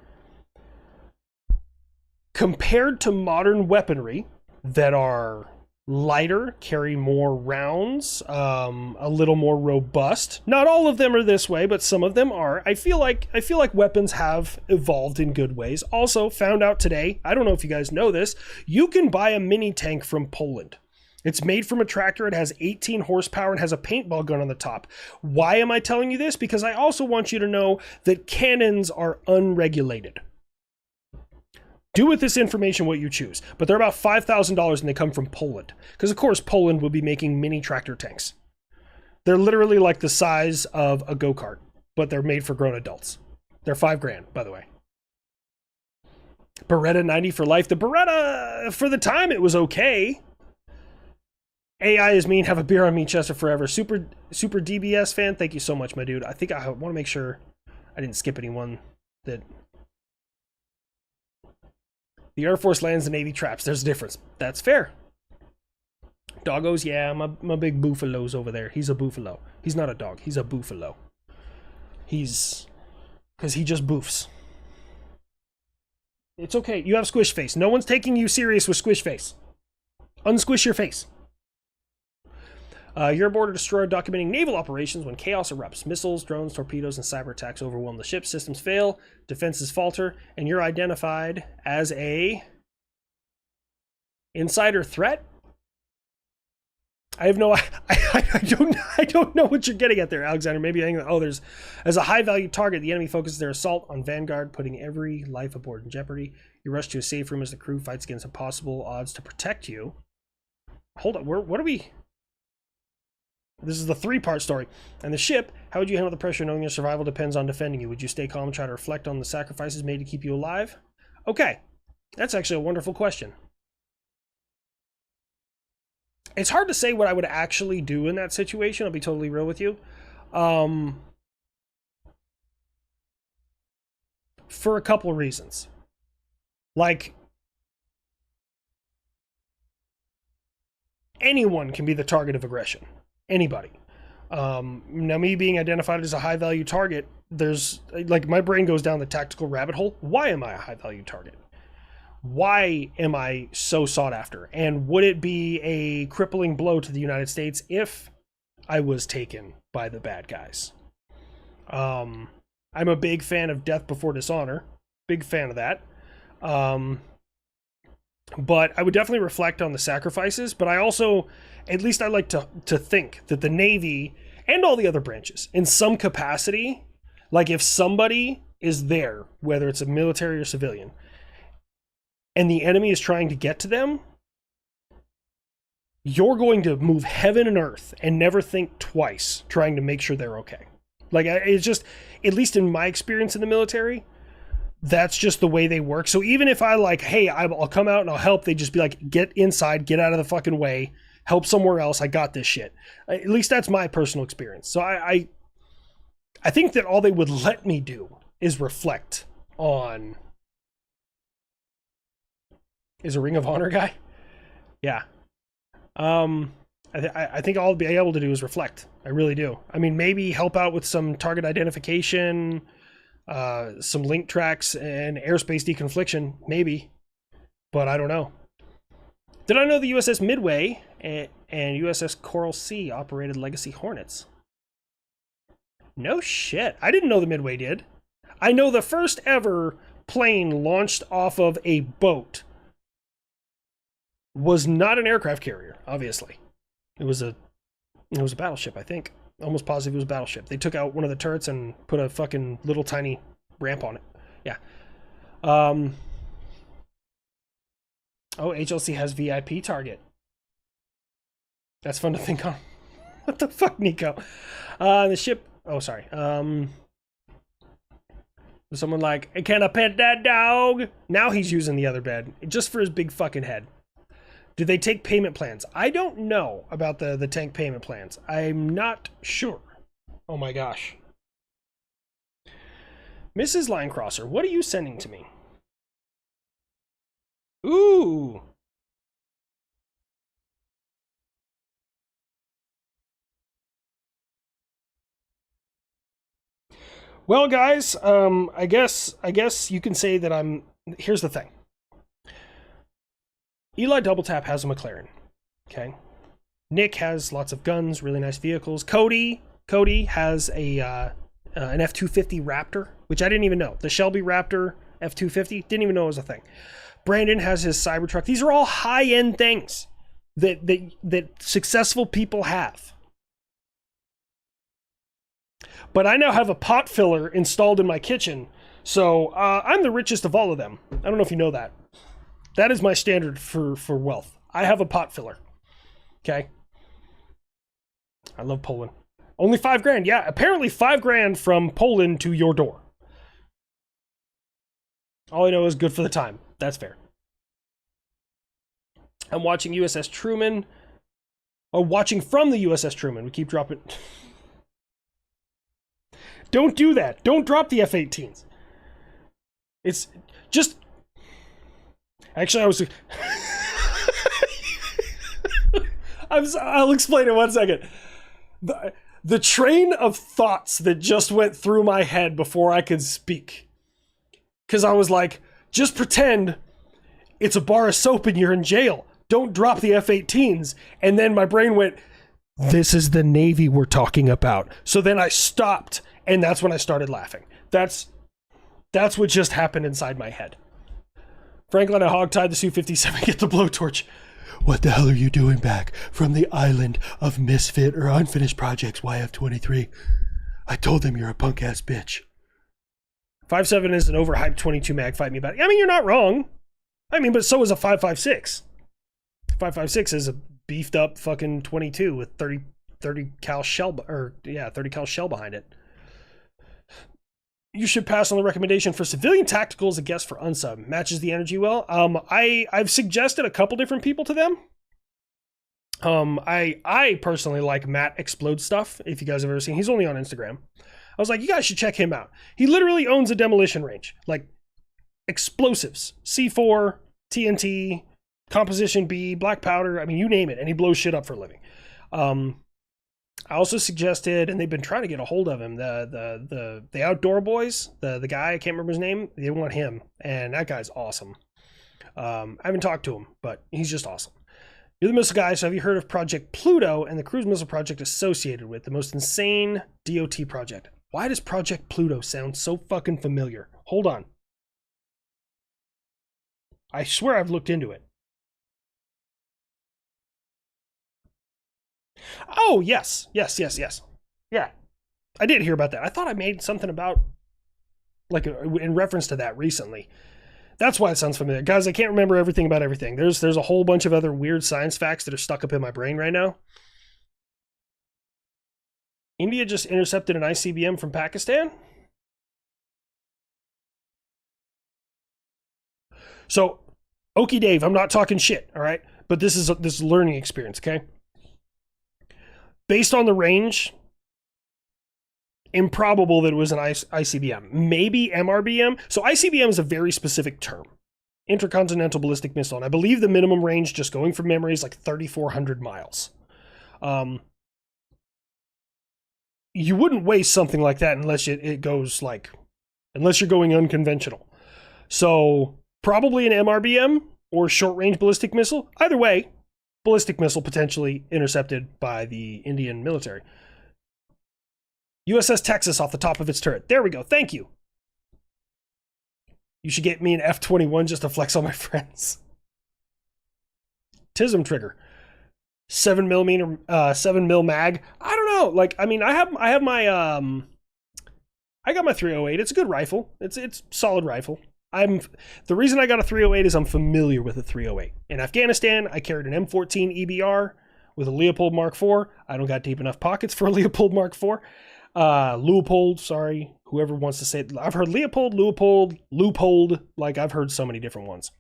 Compared to modern weaponry that are lighter, carry more rounds, a little more robust. Not all of them are this way, but some of them are. I feel like weapons have evolved in good ways. Also, found out today, I don't know if you guys know this, you can buy a mini tank from Poland. It's made from a tractor. It has 18 horsepower and has a paintball gun on the top. Why am I telling you this? Because I also want you to know that cannons are unregulated. Do with this information what you choose. But they're about $5,000 and they come from Poland. Because, of course, Poland will be making mini tractor tanks. They're literally like the size of a go-kart, but they're made for grown adults. They're $5,000, by the way. Beretta 90 for life. The Beretta, for the time, it was okay. AI is mean. Have a beer on me, Chester, forever. Super DBS fan. Thank you so much, my dude. I think I want to make sure I didn't skip anyone that... The Air Force lands, the Navy traps. There's a difference. That's fair. Doggos, yeah, my big buffalo's over there. He's a buffalo. He's not a dog. He's a buffalo. Because he just boofs. It's okay. You have squish face. No one's taking you serious with squish face. Unsquish your face. You're aboard a destroyer documenting naval operations when chaos erupts. Missiles, drones, torpedoes, and cyber attacks overwhelm the ship. Systems fail, defenses falter, and you're identified as a Insider threat? I have no, I don't know what you're getting at there, Alexander. Maybe there's, as a high value target, the enemy focuses their assault on Vanguard, putting every life aboard in jeopardy. You rush to a safe room as the crew fights against impossible odds to protect you. Hold on, what are we? This is the 3-part story. And the ship, how would you handle the pressure knowing your survival depends on defending you? Would you stay calm and try to reflect on the sacrifices made to keep you alive? Okay, that's actually a wonderful question. It's hard to say what I would actually do in that situation. I'll be totally real with you. For a couple of reasons. Like, anyone can be the target of aggression. Anybody. Now, me being identified as a high value target, there's, like, my brain goes down the tactical rabbit hole. Why am I a high value target? Why am I so sought after? And would it be a crippling blow to the United States if I was taken by the bad guys? I'm a big fan of Death Before Dishonor. Big fan of that. But I would definitely reflect on the sacrifices. But I also, at least I like to think that the Navy and all the other branches, in some capacity, like if somebody is there, whether it's a military or civilian, and the enemy is trying to get to them, you're going to move heaven and earth and never think twice trying to make sure they're okay. Like, it's just, at least in my experience in the military, that's just the way they work. So even if I like, hey, I'll come out and I'll help, they just be like, get inside, get out of the fucking way, help somewhere else, I got this shit. At least that's my personal experience. So I think that all they would let me do is reflect on... Is a Ring of Honor guy? Yeah. I think all I'll be able to do is reflect. I really do. I mean, maybe help out with some target identification, some link tracks, and airspace deconfliction, maybe. But I don't know. Did I know the USS Midway and USS Coral Sea operated Legacy Hornets? No shit. I didn't know the Midway did. I know the first ever plane launched off of a boat was not an aircraft carrier, obviously. It was a battleship, I think. Almost positive it was a battleship. They took out one of the turrets and put a fucking little tiny ramp on it. Yeah. Oh, HLC has VIP target. That's fun to think on. What the fuck, Nico? The ship... Oh, sorry. Someone like, can I pet that dog? Now he's using the other bed. Just for his big fucking head. Do they take payment plans? I don't know about the tank payment plans. I'm not sure. Oh my gosh. Mrs. Linecrosser, what are you sending to me? Ooh. Well, guys, I guess you can say that I'm... Here's the thing. Eli Doubletap has a McLaren, okay? Nick has lots of guns, really nice vehicles. Cody has a an F-250 Raptor, which I didn't even know. The Shelby Raptor F-250, didn't even know it was a thing. Brandon has his Cybertruck. These are all high-end things that successful people have. But I now have a pot filler installed in my kitchen, so I'm the richest of all of them. I don't know if you know that. That is my standard for wealth. I have a pot filler. Okay? I love Poland. Only $5,000. Yeah, apparently $5,000 from Poland to your door. All I know is good for the time. That's fair. I'm watching USS Truman. Oh, watching from the USS Truman. We keep dropping... Don't do that. Don't drop the F-18s. It's just... Actually, I was... I'll explain in 1 second. The train of thoughts that just went through my head before I could speak. Because I was like, just pretend it's a bar of soap and you're in jail. Don't drop the F-18s. And then my brain went, this is the Navy we're talking about. So then I stopped, and that's when I started laughing. That's what just happened inside my head. Franklin, I hogtied the Su-57, get the blowtorch. What the hell are you doing back from the island of misfit or unfinished projects, YF23? I told them you're a punk-ass bitch. 5.7 is an overhyped 22 mag. Fight me about it. I mean, you're not wrong. I mean, but so is a 5.56. 5.56 is a beefed up fucking 22 with 30 cal shell, 30 cal shell behind it. You should pass on the recommendation for civilian tactical as a guest for unsub. Matches the energy well. I've suggested a couple different people to them. I personally like Matt Explode Stuff. If you guys have ever seen, he's only on Instagram. I was like, you guys should check him out. He literally owns a demolition range, like explosives, C4, TNT, composition B, black powder. I mean, you name it, and he blows shit up for a living. I also suggested, and they've been trying to get a hold of him, the Outdoor Boys, the guy, I can't remember his name. They want him, and that guy's awesome. I haven't talked to him, but he's just awesome. You're the missile guy, so have you heard of Project Pluto and the cruise missile project associated with the most insane DOT project? Why does Project Pluto sound so fucking familiar? Hold on. I swear I've looked into it. Oh, yes. Yeah. I did hear about that. I thought I made something about, like, in reference to that recently. That's why it sounds familiar. Guys, I can't remember everything about everything. There's a whole bunch of other weird science facts that are stuck up in my brain right now. India just intercepted an ICBM from Pakistan. So, Okie Dave, I'm not talking shit, all right? But this is a learning experience, okay? Based on the range, improbable that it was an ICBM. Maybe MRBM. So ICBM is a very specific term. Intercontinental Ballistic Missile. And I believe the minimum range, just going from memory, is like 3,400 miles. You wouldn't waste something like that unless it goes like, unless you're going unconventional. So probably an MRBM or short range ballistic missile. Either way, ballistic missile potentially intercepted by the Indian military. USS Texas off the top of its turret. There we go. Thank you. You should get me an F-21 just to flex on my friends. TISM trigger. 7mm mag. I don't know. Like, I mean, I have my I got my 308. It's a good rifle. It's solid rifle. The reason I got a 308 is I'm familiar with a 308. In Afghanistan, I carried an M14 EBR with a Leopold Mark IV. I don't got deep enough pockets for a Leopold Mark IV. Leupold, sorry, whoever wants to say it. I've heard Leopold, Leupold, like I've heard so many different ones.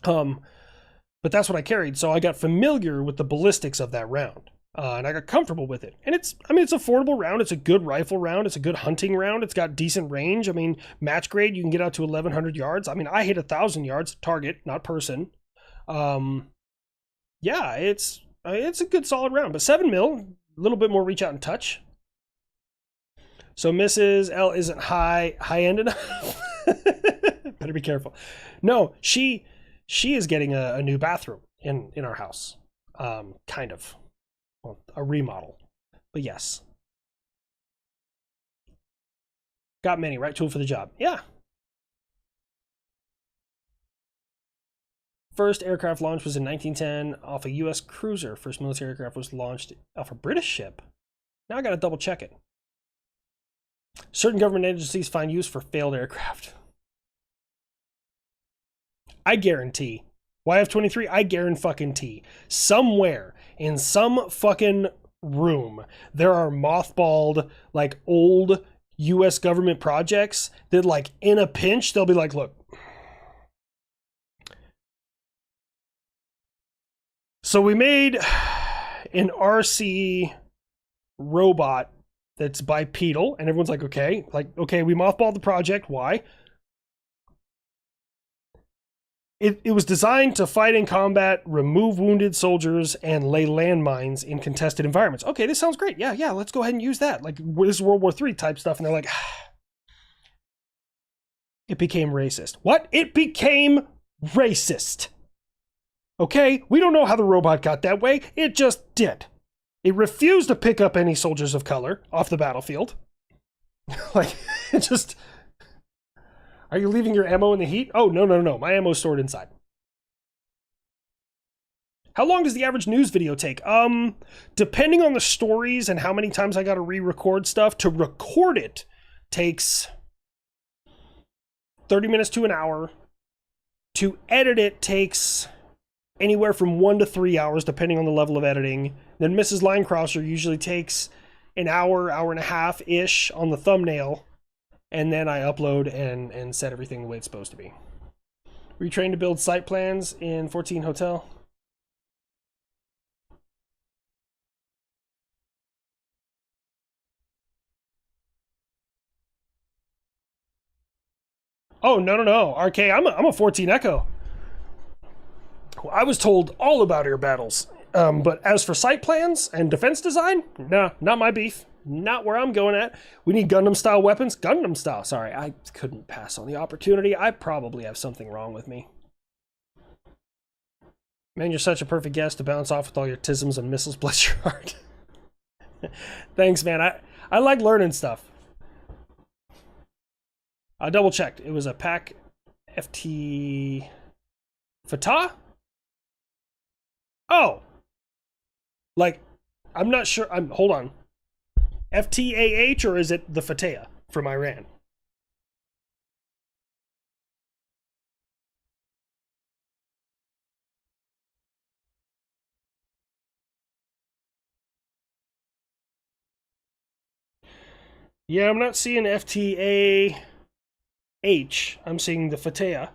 But that's what I carried, so I got familiar with the ballistics of that round. And I got comfortable with it. And it's affordable round. It's a good rifle round. It's a good hunting round. It's got decent range. I mean, match grade, you can get out to 1,100 yards. I mean, I hit 1,000 yards, target, not person. Yeah, it's a good solid round. But 7mm, a little bit more reach out and touch. So Mrs. L isn't high-end enough. Better be careful. No, she is getting a new bathroom in our house. Kind of. Well, a remodel. But yes. Got many, right tool for the job. Yeah. First aircraft launch was in 1910 off a U.S. cruiser. First military aircraft was launched off a British ship. Now I got to double check it. Certain government agencies find use for failed aircraft. I guarantee. YF-23, I guarantee. Somewhere in some fucking room, there are mothballed, like, old U.S. government projects that, like, in a pinch, they'll be like, look. So we made an RC robot that's bipedal, and everyone's like, okay, we mothballed the project. Why? It was designed to fight in combat, remove wounded soldiers, and lay landmines in contested environments. Okay, this sounds great. Yeah, let's go ahead and use that. Like, this is World War III type stuff, and they're like, it became racist. What? It became racist. Okay? We don't know how the robot got that way. It just did. It refused to pick up any soldiers of color off the battlefield. Like, it just... Are you leaving your ammo in the heat? Oh, no. My ammo's stored inside. How long does the average news video take? Depending on the stories and how many times I got to re-record stuff, to record it takes 30 minutes to an hour. To edit it takes anywhere from 1 to 3 hours, depending on the level of editing. Then Mrs. Linecrosser usually takes an hour, hour and a half-ish on the thumbnail. And then I upload and set everything the way it's supposed to be. Were you trained to build site plans in 14 Hotel? Oh, no. RK, I'm a 14 Echo. I was told all about air battles. But as for site plans and defense design, nah, not my beef. Not where I'm going at. We need Gundam-style weapons. Gundam-style, sorry. I couldn't pass on the opportunity. I probably have something wrong with me. Man, you're such a perfect guest to bounce off with all your tisms and missiles. Bless your heart. Thanks, man. I like learning stuff. I double-checked. It was a pack FT... Fatah? Oh! Like, I'm not sure. Hold on. FTAH, or is it the Fateh from Iran? Yeah, I'm not seeing FTAH. I'm seeing the Fateh.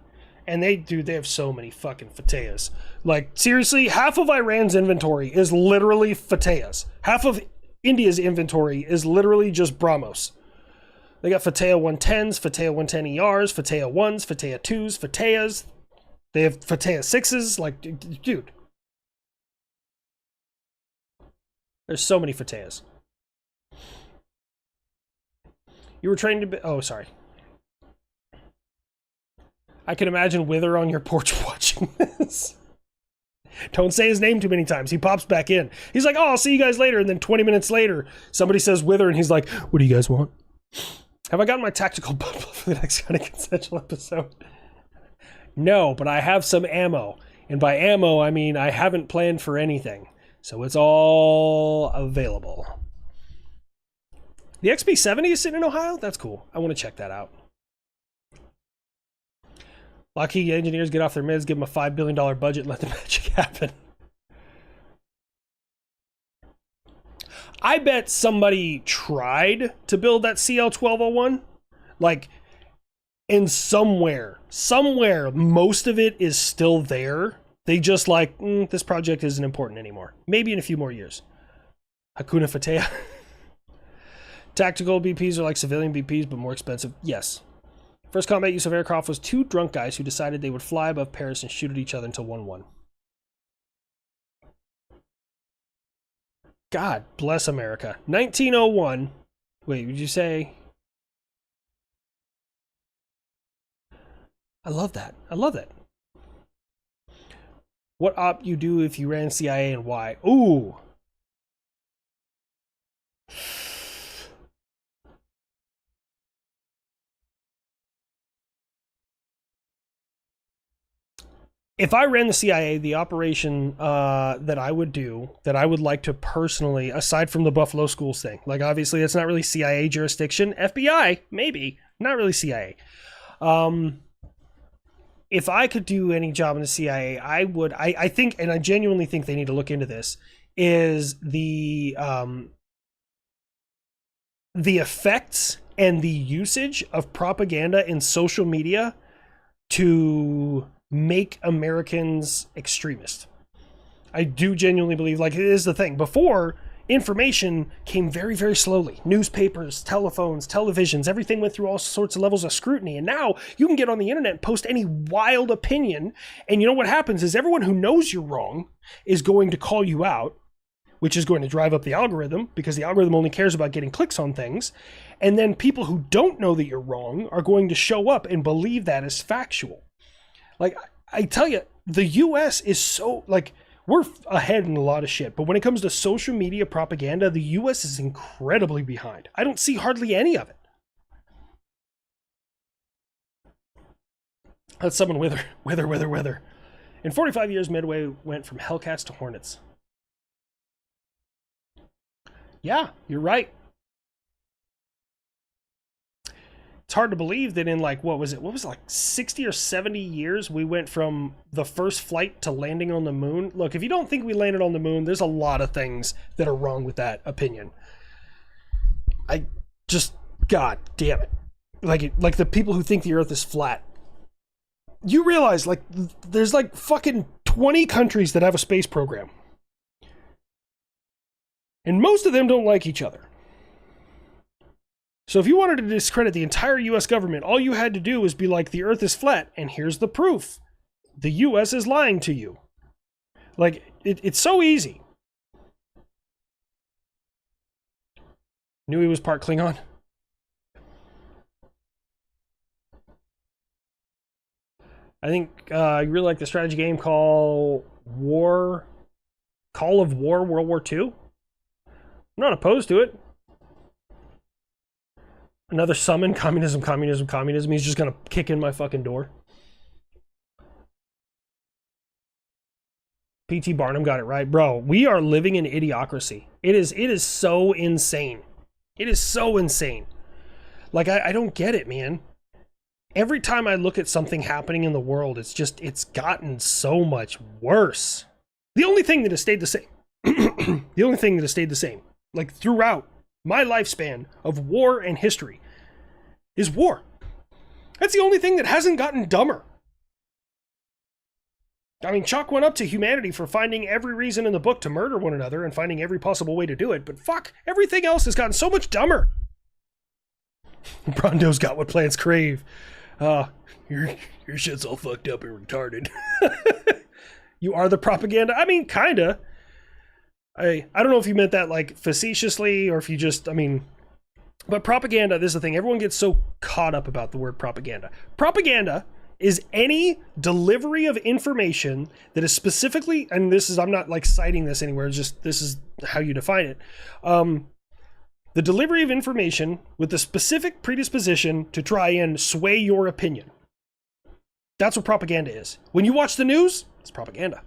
And they have so many fucking Fatehs. Like, seriously, half of Iran's inventory is literally Fatehs. Half of India's inventory is literally just Brahmos. They got Fateh 110s, Fateh 110 ERs, Fateh 1s, Fateh 2s, Fatehs. They have Fateh 6s. Like, dude. There's so many Fatehs. You were trained to be... Oh, sorry. I can imagine Wither on your porch watching this. Don't say his name too many times. He pops back in. He's like, oh, I'll see you guys later. And then 20 minutes later, somebody says Wither, and he's like, what do you guys want? Have I gotten my tactical bundle for the next kind of consensual episode? No, but I have some ammo. And by ammo, I mean I haven't planned for anything. So it's all available. The XP70 is sitting in Ohio? That's cool. I want to check that out. Lockheed engineers get off their meds, give them a $5 billion budget, and let the magic happen. I bet somebody tried to build that CL-1201. Like, and somewhere, most of it is still there. They just like, this project isn't important anymore. Maybe in a few more years. Hakuna Fateh. Tactical BPs are like civilian BPs, but more expensive. Yes. First combat use of aircraft was 2 drunk guys who decided they would fly above Paris and shoot at each other until 1 won. God bless America. 1901. Wait, would you say? I love that. I love that. What op you do if you ran CIA and why? Ooh. If I ran the CIA, the operation that I would do, that I would like to personally, aside from the Buffalo Schools thing, like obviously it's not really CIA jurisdiction, FBI, maybe, not really CIA. If I could do any job in the CIA, I would, I think, and I genuinely think they need to look into this, is the effects and the usage of propaganda in social media to make Americans extremist. I do genuinely believe, like, it is the thing. Before, information came very, very slowly. Newspapers, telephones, televisions, everything went through all sorts of levels of scrutiny. And now you can get on the internet and post any wild opinion. And you know what happens is everyone who knows you're wrong is going to call you out, which is going to drive up the algorithm, because the algorithm only cares about getting clicks on things. And then people who don't know that you're wrong are going to show up and believe that as factual. Like, I tell you, the US is so, like, we're ahead in a lot of shit. But when it comes to social media propaganda, the US is incredibly behind. I don't see hardly any of it. Let's summon Wither. In 45 years, Midway went from Hellcats to Hornets. Yeah, you're right. It's hard to believe that in like, what was it, like 60 or 70 years, we went from the first flight to landing on the moon. Look, if you don't think we landed on the moon, there's a lot of things that are wrong with that opinion. I just, God damn it. Like the people who think the earth is flat. You realize, like, there's like fucking 20 countries that have a space program. And most of them don't like each other. So if you wanted to discredit the entire US government, all you had to do was be like, the earth is flat, and here's the proof. The US is lying to you. Like, it's so easy. Knew he was part Klingon. I think I really like the strategy game called Call of War World War II. I'm not opposed to it. Another summon, communism. He's just gonna kick in my fucking door. P.T. Barnum got it right. Bro, we are living in idiocracy. It is so insane. It is so insane. Like, I don't get it, man. Every time I look at something happening in the world, it's gotten so much worse. The only thing that has stayed the same, like throughout my lifespan of war and history, is war. That's the only thing that hasn't gotten dumber. I mean, chalk one up to humanity for finding every reason in the book to murder one another and finding every possible way to do it, but fuck, everything else has gotten so much dumber. Brondo's got what plants crave. Your shit's all fucked up and retarded. You are the propaganda? I mean, kinda. I don't know if you meant that like facetiously or if you just, I mean, but propaganda, this is the thing, everyone gets so caught up about the word propaganda. Propaganda is any delivery of information that is specifically, and this is, I'm not like citing this anywhere, it's just, this is how you define it. The delivery of information with the specific predisposition to try and sway your opinion. That's what propaganda is. When you watch the news, it's propaganda.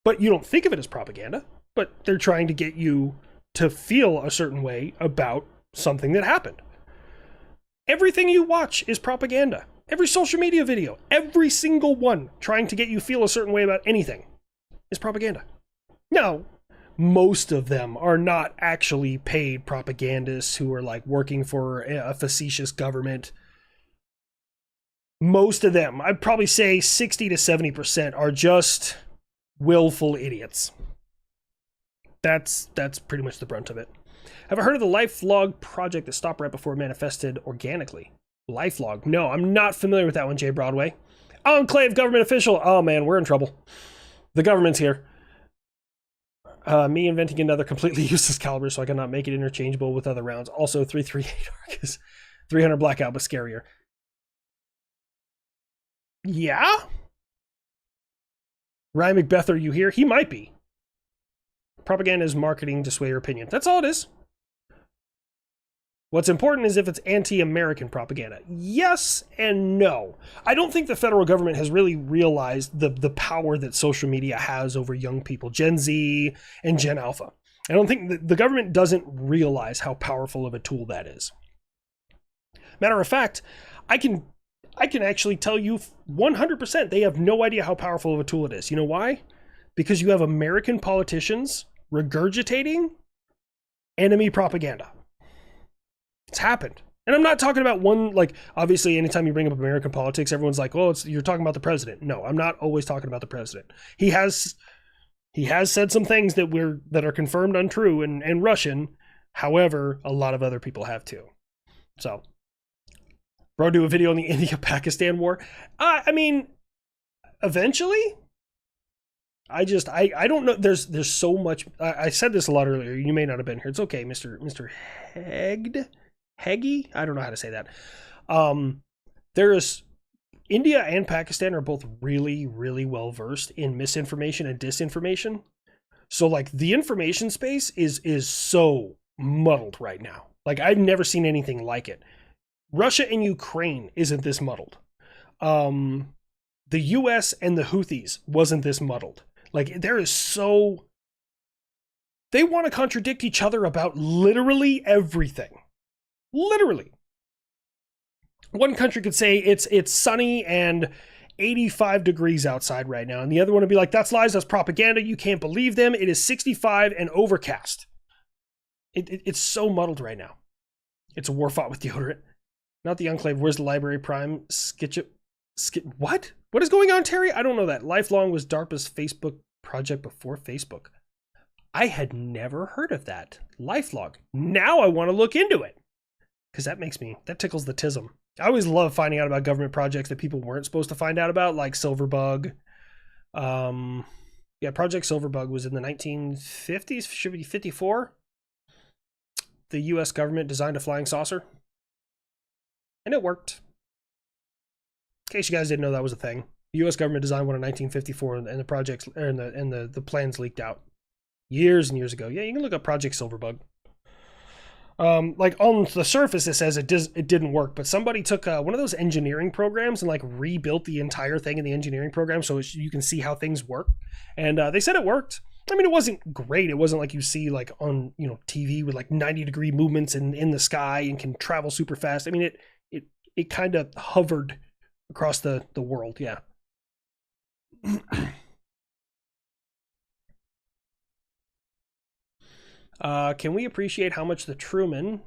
But you don't think of it as propaganda, but they're trying to get you to feel a certain way about something that happened. Everything you watch is propaganda. Every social media video, every single one trying to get you feel a certain way about anything is propaganda. Now, most of them are not actually paid propagandists who are like working for a facetious government. Most of them, I'd probably say 60 to 70% are just willful idiots. That's pretty much the brunt of it. Have I heard of the LifeLog project that stopped right before it manifested organically? LifeLog? No, I'm not familiar with that one, Jay Broadway. Enclave government official. Oh man, we're in trouble. The government's here. Me inventing another completely useless caliber so I cannot make it interchangeable with other rounds. Also, 338 Arcus. 300 blackout, but scarier. Yeah? Ryan Macbeth, are you here? He might be. Propaganda is marketing to sway your opinion. That's all it is. What's important is if it's anti-American propaganda. Yes and no. I don't think the federal government has really realized the power that social media has over young people, Gen Z and Gen Alpha. I don't think the government doesn't realize how powerful of a tool that is. Matter of fact, I can actually tell you 100% they have no idea how powerful of a tool it is. You know why? Because you have American politicians regurgitating enemy propaganda. It's happened. And I'm not talking about one, like, obviously anytime you bring up American politics, everyone's like, oh, you're talking about the president. No, I'm not always talking about the president. He has said some things that are confirmed untrue and Russian. However, a lot of other people have too. So, bro, do a video on the India-Pakistan war. I mean, eventually, I don't know. There's so much. I said this a lot earlier. You may not have been here. It's okay, Mr. Heggie? I don't know how to say that. There's India and Pakistan are both really, really well versed in misinformation and disinformation. So like the information space is so muddled right now. Like I've never seen anything like it. Russia and Ukraine isn't this muddled. the US and the Houthis wasn't this muddled. Like, there is so... They want to contradict each other about literally everything. Literally. One country could say it's sunny and 85 degrees outside right now, and the other one would be like, that's lies, that's propaganda, you can't believe them, it is 65 and overcast. It's so muddled right now. It's a war fought with deodorant. Not the Enclave. Where's the Library Prime? What? What is going on, Terry? I don't know that. Lifelong was DARPA's Facebook project before Facebook. I had never heard of that. Lifelong. Now I want to look into it. Because that tickles the tism. I always love finding out about government projects that people weren't supposed to find out about, like Silverbug. Project Silverbug was in the 1950s, should be 54. The US government designed a flying saucer. And it worked. In case you guys didn't know that was a thing. The US government designed one in 1954 and the projects and the plans leaked out years and years ago. Yeah, you can look up Project Silverbug. Like on the surface it says it didn't work, but somebody took one of those engineering programs and like rebuilt the entire thing in the engineering program so you can see how things work. And they said it worked. I mean, it wasn't great. It wasn't like you see like on, TV with like 90-degree movements in the sky and can travel super fast. I mean, it kind of hovered across the world. Yeah. Can we appreciate how much the Truman...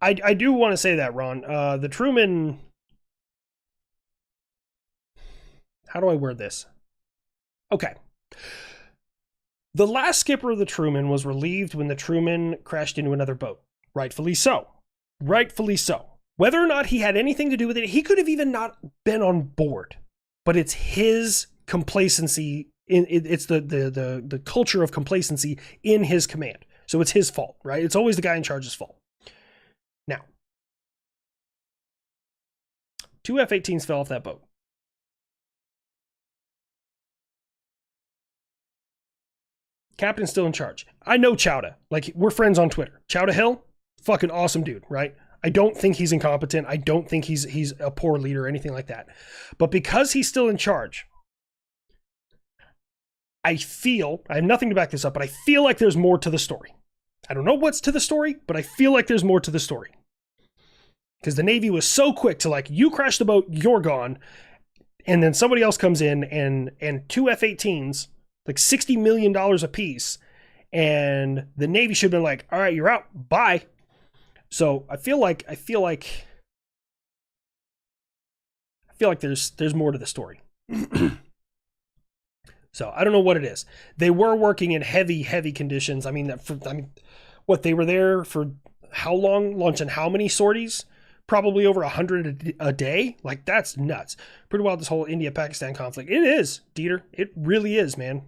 I do want to say that, Ron. The Truman... How do I word this? Okay. The last skipper of the Truman was relieved when the Truman crashed into another boat. Rightfully so. Rightfully so. Whether or not he had anything to do with it, he could have even not been on board. But it's his complacency. It's the culture of complacency in his command. So it's his fault, right? It's always the guy in charge's fault. Now, 2 F-18s fell off that boat. Captain's still in charge. I know Chowda. Like, we're friends on Twitter. Chowda Hill, fucking awesome dude, right? I don't think he's incompetent. I don't think he's a poor leader or anything like that. But because he's still in charge, I have nothing to back this up, but I feel like there's more to the story. I don't know what's to the story, but I feel like there's more to the story. Because the Navy was so quick to like, you crash the boat, you're gone. And then somebody else comes in and 2 F-18s, like $60 million a piece, and the Navy should have been like, all right, you're out, bye. So I feel like there's more to the story. So I don't know what it is. They were working in heavy conditions. What, they were there for how long? Launching how many sorties? Probably over 100 a day. Like, that's nuts. Pretty wild, this whole India-Pakistan conflict. It is, Dieter. It really is, man.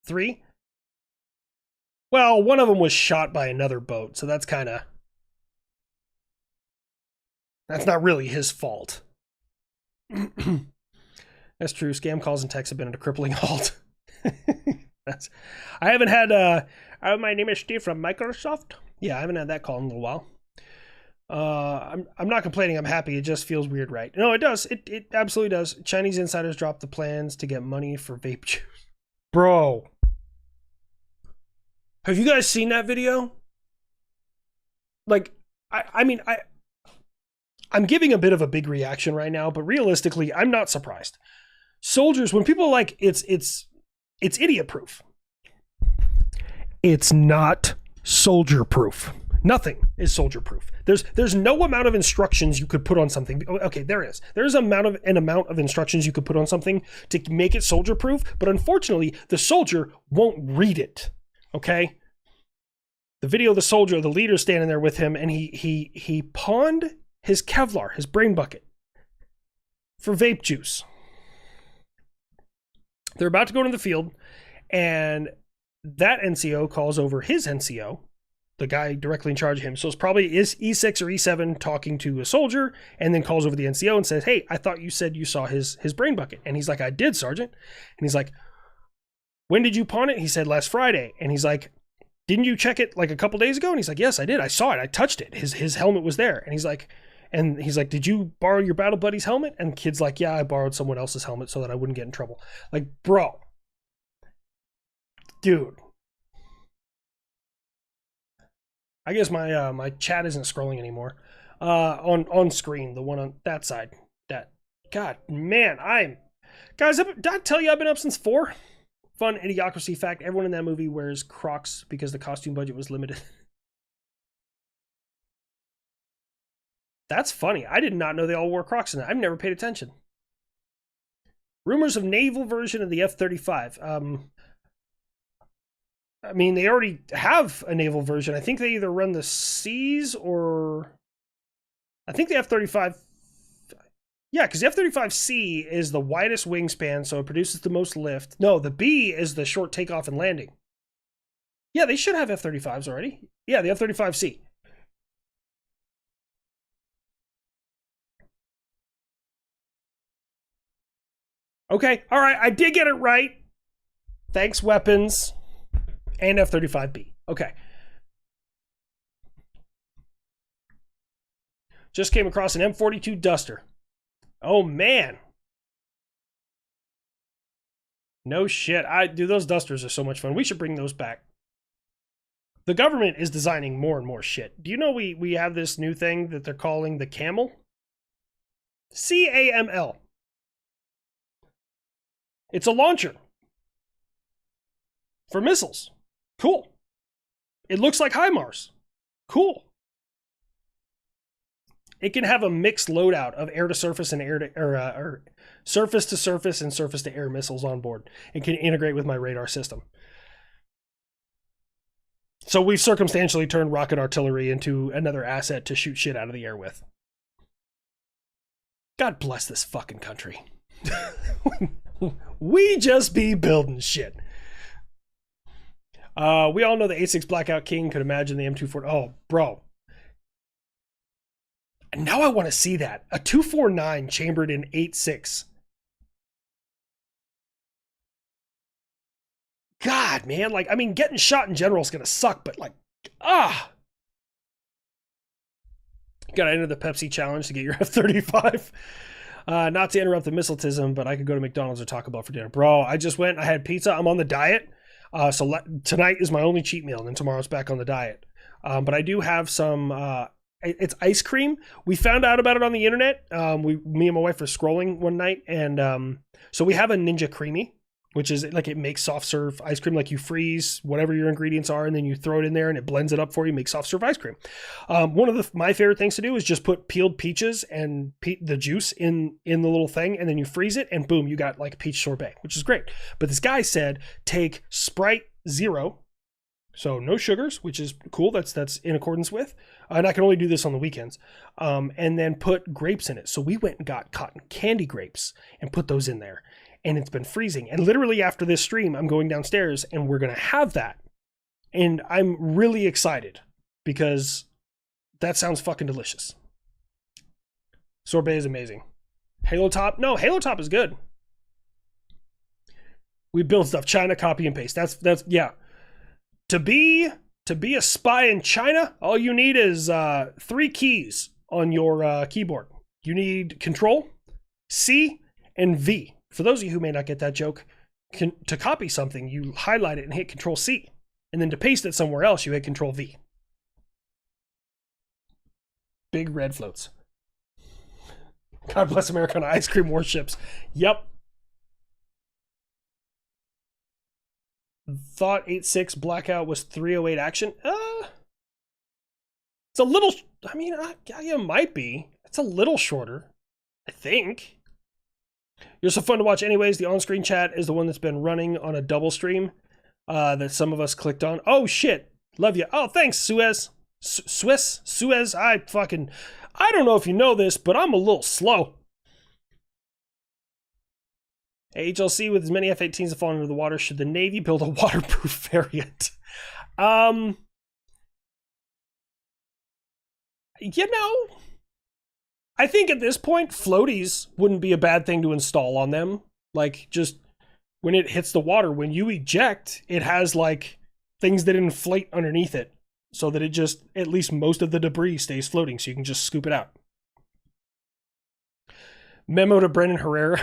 3? Well, one of them was shot by another boat, so that's not really his fault. That's true. Scam calls and texts have been at a crippling halt. I haven't had my name is Steve from Microsoft. Yeah, I haven't had that call in a little while. I'm not complaining. I'm happy. It just feels weird, right? No, it does. It absolutely does. Chinese insiders dropped the plans to get money for vape juice. Bro. Have you guys seen that video? Like, I'm giving a bit of a big reaction right now, but realistically, I'm not surprised. Soldiers, when people are like, it's idiot proof. It's not soldier proof. Nothing is soldier proof. There's no amount of instructions you could put on something. Okay, there is. There's an amount of instructions you could put on something to make it soldier proof, but unfortunately, the soldier won't read it. Okay? The video of the soldier, the leader standing there with him, and he pawned his Kevlar, his brain bucket, for vape juice. They're about to go to the field, and that NCO calls over his NCO, the guy directly in charge of him. So it's probably E6 or E7 talking to a soldier, and then calls over the NCO and says, hey, I thought you said you saw his brain bucket. And he's like, I did, Sergeant. And he's like, when did you pawn it? He said, last Friday. And he's like, didn't you check it like a couple days ago? And he's like, yes, I did. I saw it. I touched it. His helmet was there. And he's like, did you borrow your battle buddy's helmet? And the kid's like, yeah, I borrowed someone else's helmet so that I wouldn't get in trouble. Like, bro. Dude. I guess my chat isn't scrolling anymore. On screen, the one on that side. That, God, man, guys, did I tell you I've been up since 4? Fun idiocracy fact, everyone in that movie wears Crocs because the costume budget was limited. That's funny. I did not know they all wore Crocs in it. I've never paid attention. Rumors of naval version of the F-35. I mean, they already have a naval version. I think they either run the seas or... I think the F-35... Yeah, because the F-35C is the widest wingspan, so it produces the most lift. No, the B is the short takeoff and landing. Yeah, they should have F-35s already. Yeah, the F-35C. Okay, all right, I did get it right. Thanks, weapons. And F-35B. Okay. Just came across an M42 Duster. Oh, man. No shit. Dude, those Dusters are so much fun. We should bring those back. The government is designing more and more shit. Do you know we have this new thing that they're calling the Camel? CAML. It's a launcher for missiles. Cool. It looks like HIMARS. Cool. It can have a mixed loadout of air-to-surface and or surface-to-surface and surface-to-air missiles on board. It can integrate with my radar system. So we've circumstantially turned rocket artillery into another asset to shoot shit out of the air with. God bless this fucking country. We just be building shit. We all know the 8.6 Blackout King could imagine the M240. Oh, bro. Now I want to see that. A 249 chambered in 8.6. God, man. Like, I mean, getting shot in general is going to suck, but like, Gotta enter the Pepsi challenge to get your F-35. Not to interrupt the missiletism, but I could go to McDonald's or Taco Bell for dinner. Bro, I just went. I had pizza. I'm on the diet. So tonight is my only cheat meal, and then tomorrow's back on the diet. But I do have some... it's ice cream. We found out about it on the internet. Me and my wife were scrolling one night, and so we have a Ninja Creamy, which is like it makes soft serve ice cream. Like you freeze whatever your ingredients are, and then you throw it in there, and it blends it up for you, make soft serve ice cream. One of my favorite things to do is just put peeled peaches and the juice in the little thing, and then you freeze it, and boom, you got like peach sorbet, which is great. But this guy said take Sprite Zero. So no sugars, which is cool. That's in accordance with. And I can only do this on the weekends. And then put grapes in it. So we went and got cotton candy grapes and put those in there. And it's been freezing. And literally after this stream, I'm going downstairs and we're going to have that. And I'm really excited because that sounds fucking delicious. Sorbet is amazing. Halo Top? No, Halo Top is good. We build stuff. China, copy and paste. That's yeah. To be a spy in China, all you need is 3 keys on your keyboard. You need Control, C, and V. For those of you who may not get that joke, to copy something, you highlight it and hit Control C. And then to paste it somewhere else, you hit Control V. Big red floats. God bless America on ice cream warships. Yep. Thought 8.6 Blackout was 308 action. It's a little... I mean, it might be. It's a little shorter, I think. You're so fun to watch anyways. The on-screen chat is the one that's been running on a double stream that some of us clicked on. Oh, shit. Love you. Oh, thanks, Suez. Suez. I don't know if you know this, but I'm a little slow. HLC with as many F-18s that fall into the water, should the Navy build a waterproof variant? You know, I think at this point, floaties wouldn't be a bad thing to install on them. Like, just when it hits the water, when you eject, it has like things that inflate underneath it so that it just, at least most of the debris stays floating so you can just scoop it out. Memo to Brendan Herrera,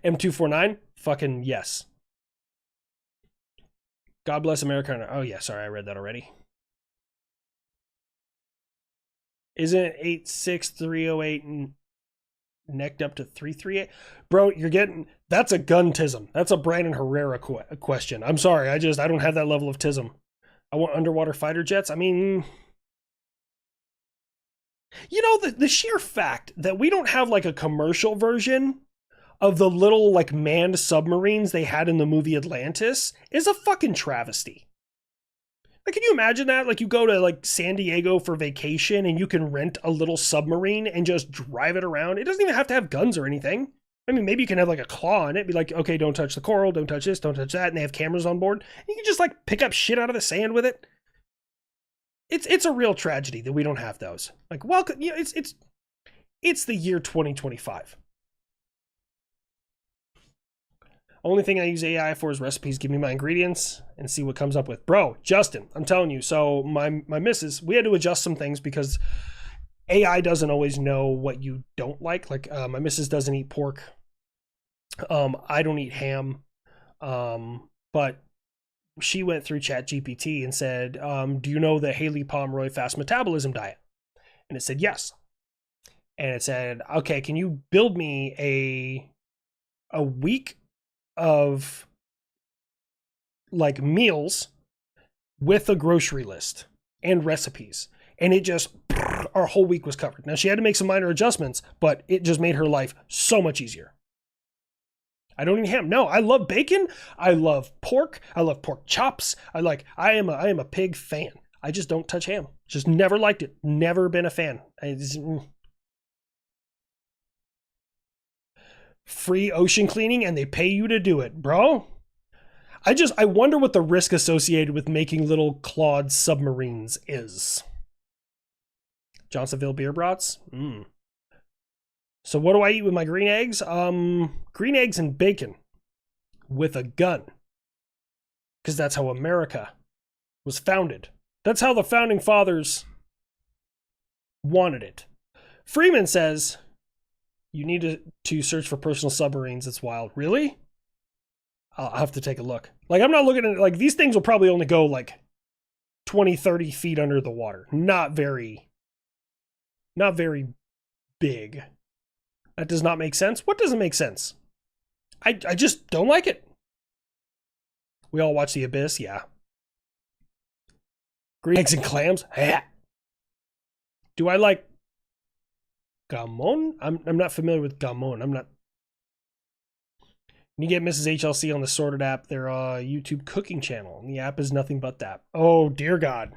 M249, fucking yes. God bless America. Oh yeah, sorry, I read that already. Isn't it 86308 necked up to 338? Bro, you're getting, that's a gun tism. That's a Brandon Herrera question. I'm sorry, I don't have that level of tism. I want underwater fighter jets. I mean, you know, the sheer fact that we don't have like a commercial version of the little like manned submarines they had in the movie Atlantis is a fucking travesty. Like, can you imagine that? Like, you go to like San Diego for vacation and you can rent a little submarine and just drive it around. It doesn't even have to have guns or anything. I mean, maybe you can have like a claw in it, be like, okay, don't touch the coral, don't touch this, don't touch that, and they have cameras on board. You can just like pick up shit out of the sand with it. It's a real tragedy that we don't have those. Like, welcome, you know, it's the year 2025. Only thing I use AI for is recipes. Give me my ingredients and see what comes up with. Bro, Justin, I'm telling you. So my missus, we had to adjust some things because AI doesn't always know what you don't like. Like my missus doesn't eat pork. I don't eat ham. But she went through ChatGPT and said, do you know the Haley Pomeroy fast metabolism diet? And it said, yes. And it said, okay, can you build me a week of like meals with a grocery list and recipes? And it just, our whole week was covered. Now she had to make some minor adjustments, but it just made her life so much easier. I don't eat ham. No, I love bacon. I love pork. I love pork chops. I am a pig fan. I just don't touch ham. Just never liked it. Never been a fan. Free ocean cleaning and they pay you to do it, bro. I wonder what the risk associated with making little clawed submarines is. Johnsonville beer brats? So what do I eat with my green eggs? Green eggs and bacon with a gun. Because that's how America was founded. That's how the founding fathers wanted it. Freeman says, you need to search for personal submarines. It's wild. Really? I'll have to take a look. Like, I'm not looking at, like, these things will probably only go, like, 20, 30 feet under the water. Not very big. That does not make sense. What doesn't make sense? I just don't like it. We all watch The Abyss, yeah. Green eggs and clams? Yeah. Do I like gamon? I'm not familiar with gamon. I'm not. You get Mrs. HLC on the Sorted app, their YouTube cooking channel. And the app is nothing but that. Oh, dear God.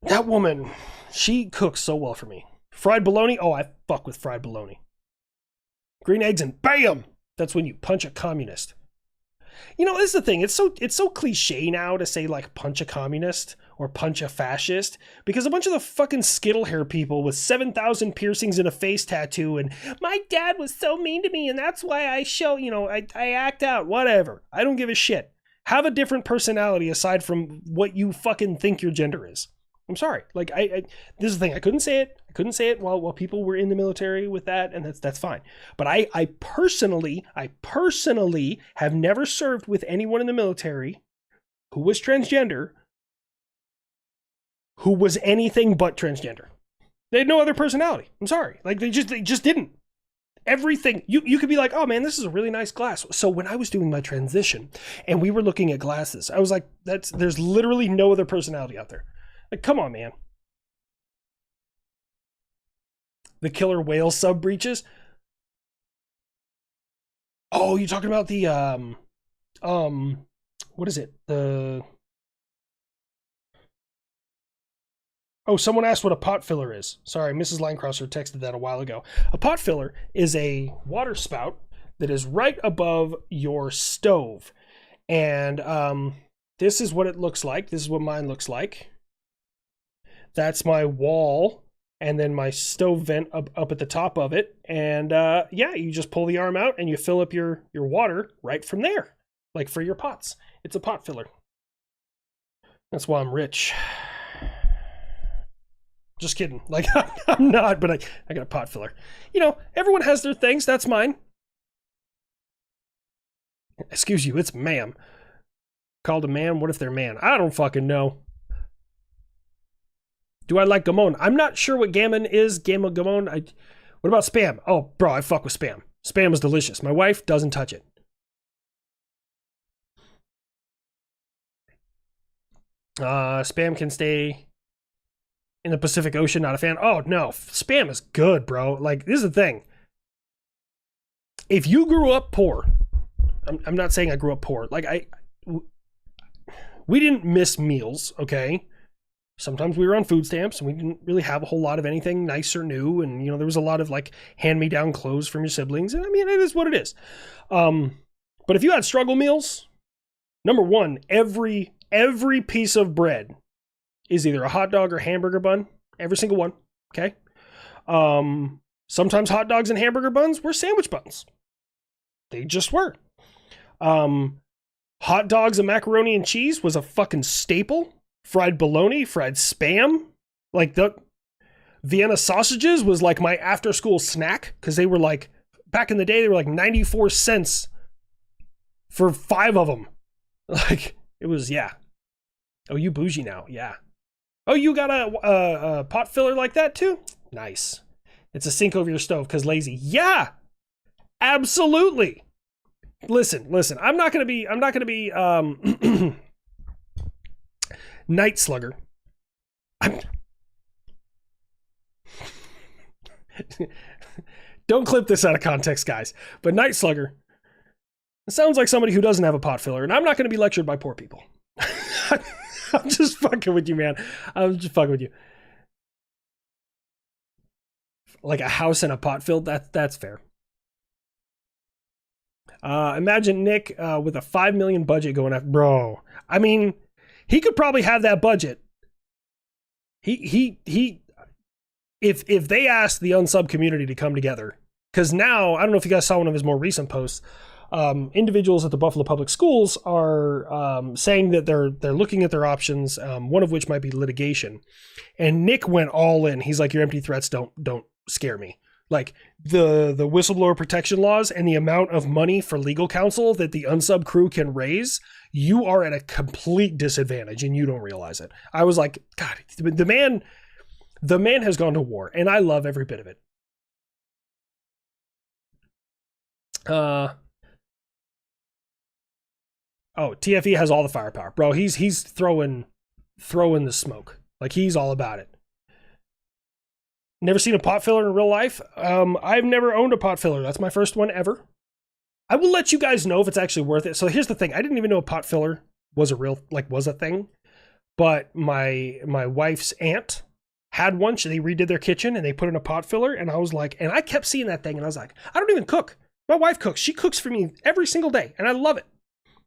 That woman, she cooks so well for me. Fried bologna? Oh, I fuck with fried bologna. Green eggs and bam! That's when you punch a communist. You know, this is the thing. It's so cliche now to say, like, punch a communist or punch a fascist, because a bunch of the fucking skittle hair people with 7,000 piercings and a face tattoo and my dad was so mean to me and that's why I show, you know, I act out, whatever. I don't give a shit. Have a different personality aside from what you fucking think your gender is. I'm sorry. Like, this is the thing. I couldn't say it while people were in the military with that, and that's fine. But I personally have never served with anyone in the military who was transgender, who was anything but transgender. They had no other personality. I'm sorry. Like, they just didn't. Everything, you could be like, oh man, this is a really nice glass. So when I was doing my transition and we were looking at glasses, I was like, there's literally no other personality out there. Like, come on, man. The killer whale sub breaches. Oh, you're talking about the what is it? Oh, someone asked what a pot filler is. Sorry, Mrs. Linecrosser texted that a while ago. A pot filler is a water spout that is right above your stove. And this is what it looks like. This is what mine looks like. That's my wall, and then my stove vent up at the top of it. And yeah, you just pull the arm out and you fill up your water right from there, like for your pots. It's a pot filler. That's why I'm rich. Just kidding. Like, I'm not, but I got a pot filler. You know, everyone has their things. That's mine. Excuse you, it's ma'am. Called a man? What if they're man? I don't fucking know. Do I like gamon? I'm not sure what gammon is. Gamon. What about spam? Oh, bro, I fuck with spam. Spam is delicious. My wife doesn't touch it. Spam can stay in the Pacific Ocean. Not a fan. Oh, no. Spam is good, bro. Like, this is the thing. If you grew up poor, I'm not saying I grew up poor. Like, we didn't miss meals, okay? Sometimes we were on food stamps and we didn't really have a whole lot of anything nice or new. And, you know, there was a lot of like hand-me-down clothes from your siblings. And I mean, it is what it is. But if you had struggle meals, number one, every piece of bread is either a hot dog or hamburger bun. Every single one. Okay. Sometimes hot dogs and hamburger buns were sandwich buns. They just were. Hot dogs and macaroni and cheese was a fucking staple. Fried bologna, fried spam. Like the Vienna sausages was like my after school snack because they were like, back in the day, they were like 94 cents for 5 of them. Like, it was, yeah. Oh, you bougie now. Yeah. Oh, you got a pot filler like that too? Nice. It's a sink over your stove because lazy. Yeah, absolutely. Listen. I'm not gonna be Night Slugger. Don't clip this out of context, guys. But Night Slugger, it sounds like somebody who doesn't have a pot filler, and I'm not going to be lectured by poor people. I'm just fucking with you, man. I'm just fucking with you. Like a house and a pot filled, that's fair. Imagine Nick with a $5 million budget going after, bro. I mean, he could probably have that budget. If they asked the unsub community to come together, because now, I don't know if you guys saw one of his more recent posts, individuals at the Buffalo Public Schools are saying that they're looking at their options, one of which might be litigation. And Nick went all in. He's like, your empty threats don't scare me. Like the whistleblower protection laws and the amount of money for legal counsel that the unsub crew can raise, you are at a complete disadvantage and you don't realize it. I was like, God, the man has gone to war and I love every bit of it. Oh, TFE has all the firepower, bro. He's throwing the smoke. Like, he's all about it. Never seen a pot filler in real life. I've never owned a pot filler. That's my first one ever. I will let you guys know if it's actually worth it. So here's the thing. I didn't even know a pot filler was a thing. But my wife's aunt had one. They redid their kitchen and they put in a pot filler. And I was like, and I kept seeing that thing and I was like, I don't even cook. My wife cooks. She cooks for me every single day. And I love it.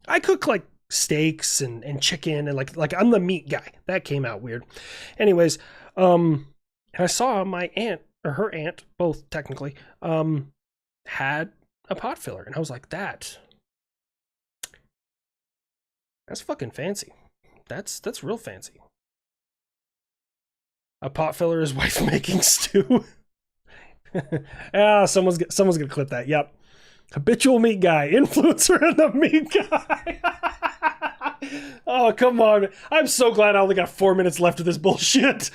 I cook like steaks and chicken and like I'm the meat guy. That came out weird. Anyways, and I saw my aunt, or her aunt, both technically, had a pot filler. And I was like, that's fucking fancy. That's real fancy. A pot filler is wife making stew. Someone's gonna clip that. Yep. Habitual meat guy. Influencer and the meat guy. Oh, come on. I'm so glad I only got 4 minutes left of this bullshit.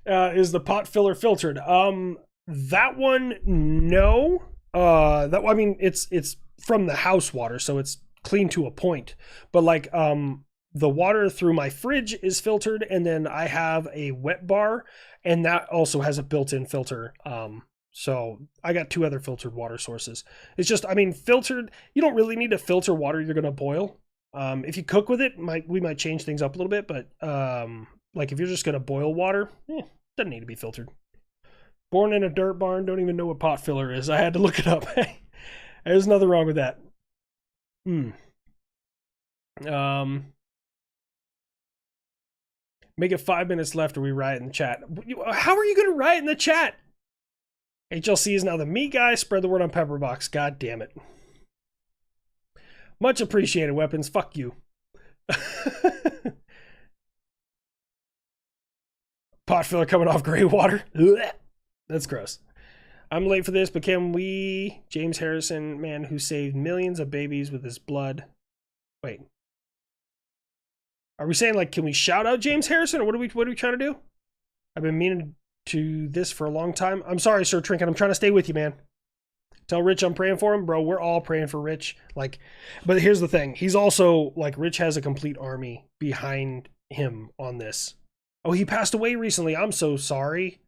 Is the pot filler filtered? That one, no. I mean, it's from the house water, so it's clean to a point. But like, the water through my fridge is filtered, and then I have a wet bar, and that also has a built-in filter. So I got 2 other filtered water sources. It's just, I mean, filtered, you don't really need to filter water you're going to boil. If you cook with it, we might change things up a little bit, but like if you're just going to boil water, doesn't need to be filtered. Born in a dirt barn, don't even know what pot filler is. I had to look it up. There's nothing wrong with that. Make it 5 minutes left or we riot in the chat. How are you going to riot in the chat? HLC is now the meat guy. Spread the word on Pepperbox. God damn it. Much appreciated, weapons. Fuck you. Pot filler coming off gray water. That's gross. I'm late for this, but can we... James Harrison, man who saved millions of babies with his blood. Wait. Are we saying, like, can we shout out James Harrison, or what are we trying to do? I've been meaning to this for a long time. I'm sorry, Sir Trinket. I'm trying to stay with you, man. Tell Rich I'm praying for him. Bro, we're all praying for Rich. Like, but here's the thing. He's also, like, Rich has a complete army behind him on this. Oh, he passed away recently. I'm so sorry.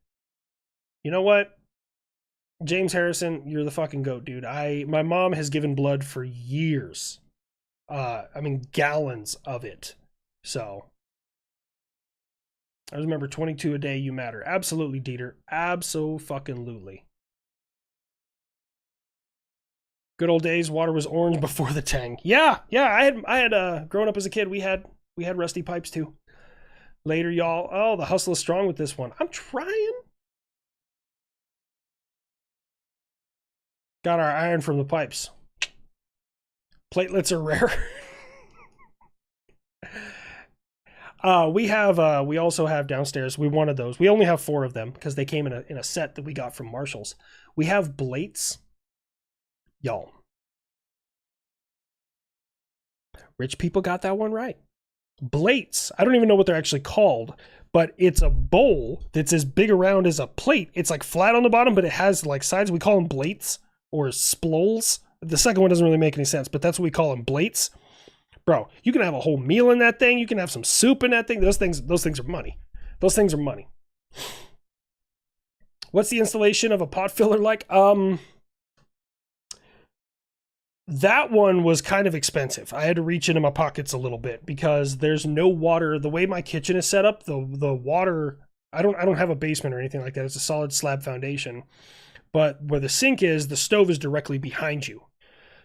You know what? James Harrison, you're the fucking goat, dude. My mom has given blood for years. I mean, gallons of it. So, I remember 22 a day, you matter. Absolutely, Dieter. Abso-fucking-lutely. Good old days, water was orange before the Tang. Yeah, I had growing up as a kid, we had rusty pipes too. Later, y'all. Oh, the hustle is strong with this one. I'm trying. Got our iron from the pipes. Platelets are rare. We also have downstairs. We wanted those. We only have 4 of them because they came in a set that we got from Marshall's. We have blates. Y'all. Rich people got that one right. Blates. I don't even know what they're actually called, but it's a bowl that's as big around as a plate. It's like flat on the bottom, but it has like sides. We call them blates or sploles. The second one doesn't really make any sense, but that's what we call them, blates. Bro, you can have a whole meal in that thing. You can have some soup in that thing. Those things are money. Those things are money. What's the installation of a pot filler like? That one was kind of expensive. I had to reach into my pockets a little bit because there's no water. The way my kitchen is set up, the water, I don't have a basement or anything like that. It's a solid slab foundation. But where the sink is, the stove is directly behind you.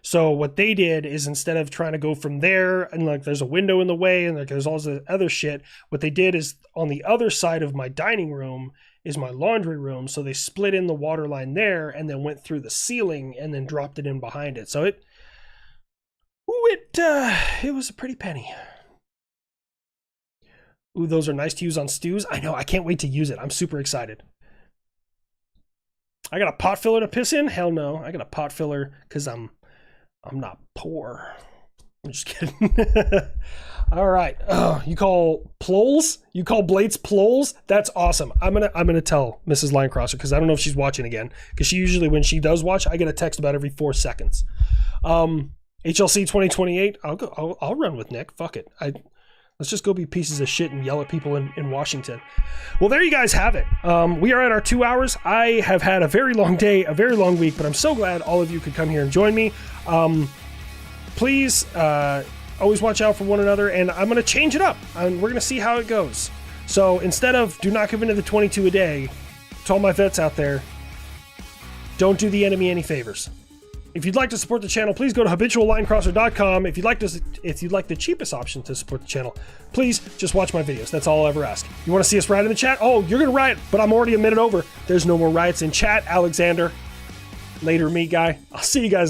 So what they did is instead of trying to go from there and like there's a window in the way and like there's all the other shit, what they did is on the other side of my dining room is my laundry room. So they split in the water line there and then went through the ceiling and then dropped it in behind it. So it was a pretty penny. Ooh, those are nice to use on stews. I know, I can't wait to use it. I'm super excited. I got a pot filler to piss in? Hell no. I got a pot filler because I'm not poor. I'm just kidding. All right. You call ploles? You call blades ploles? That's awesome. I'm gonna tell Mrs. Linecrosser because I don't know if she's watching again. Because she usually, when she does watch, I get a text about every 4 seconds. HLC 2028. I'll run with Nick. Fuck it. Let's just go be pieces of shit and yell at people in Washington. Well, there you guys have it. We are at our 2 hours. I have had a very long day, a very long week, but I'm so glad all of you could come here and join me. Please always watch out for one another, and I'm going to change it up. We're going to see how it goes. So instead of do not give in to the 22 a day, to all my vets out there, don't do the enemy any favors. If you'd like to support the channel, please go to habituallinecrosser.com. If you'd like the cheapest option to support the channel, please just watch my videos. That's all I'll ever ask. You want to see us riot in the chat? Oh, you're gonna riot, but I'm already a minute over. There's no more riots in chat, Alexander. Later, me guy. I'll see you guys.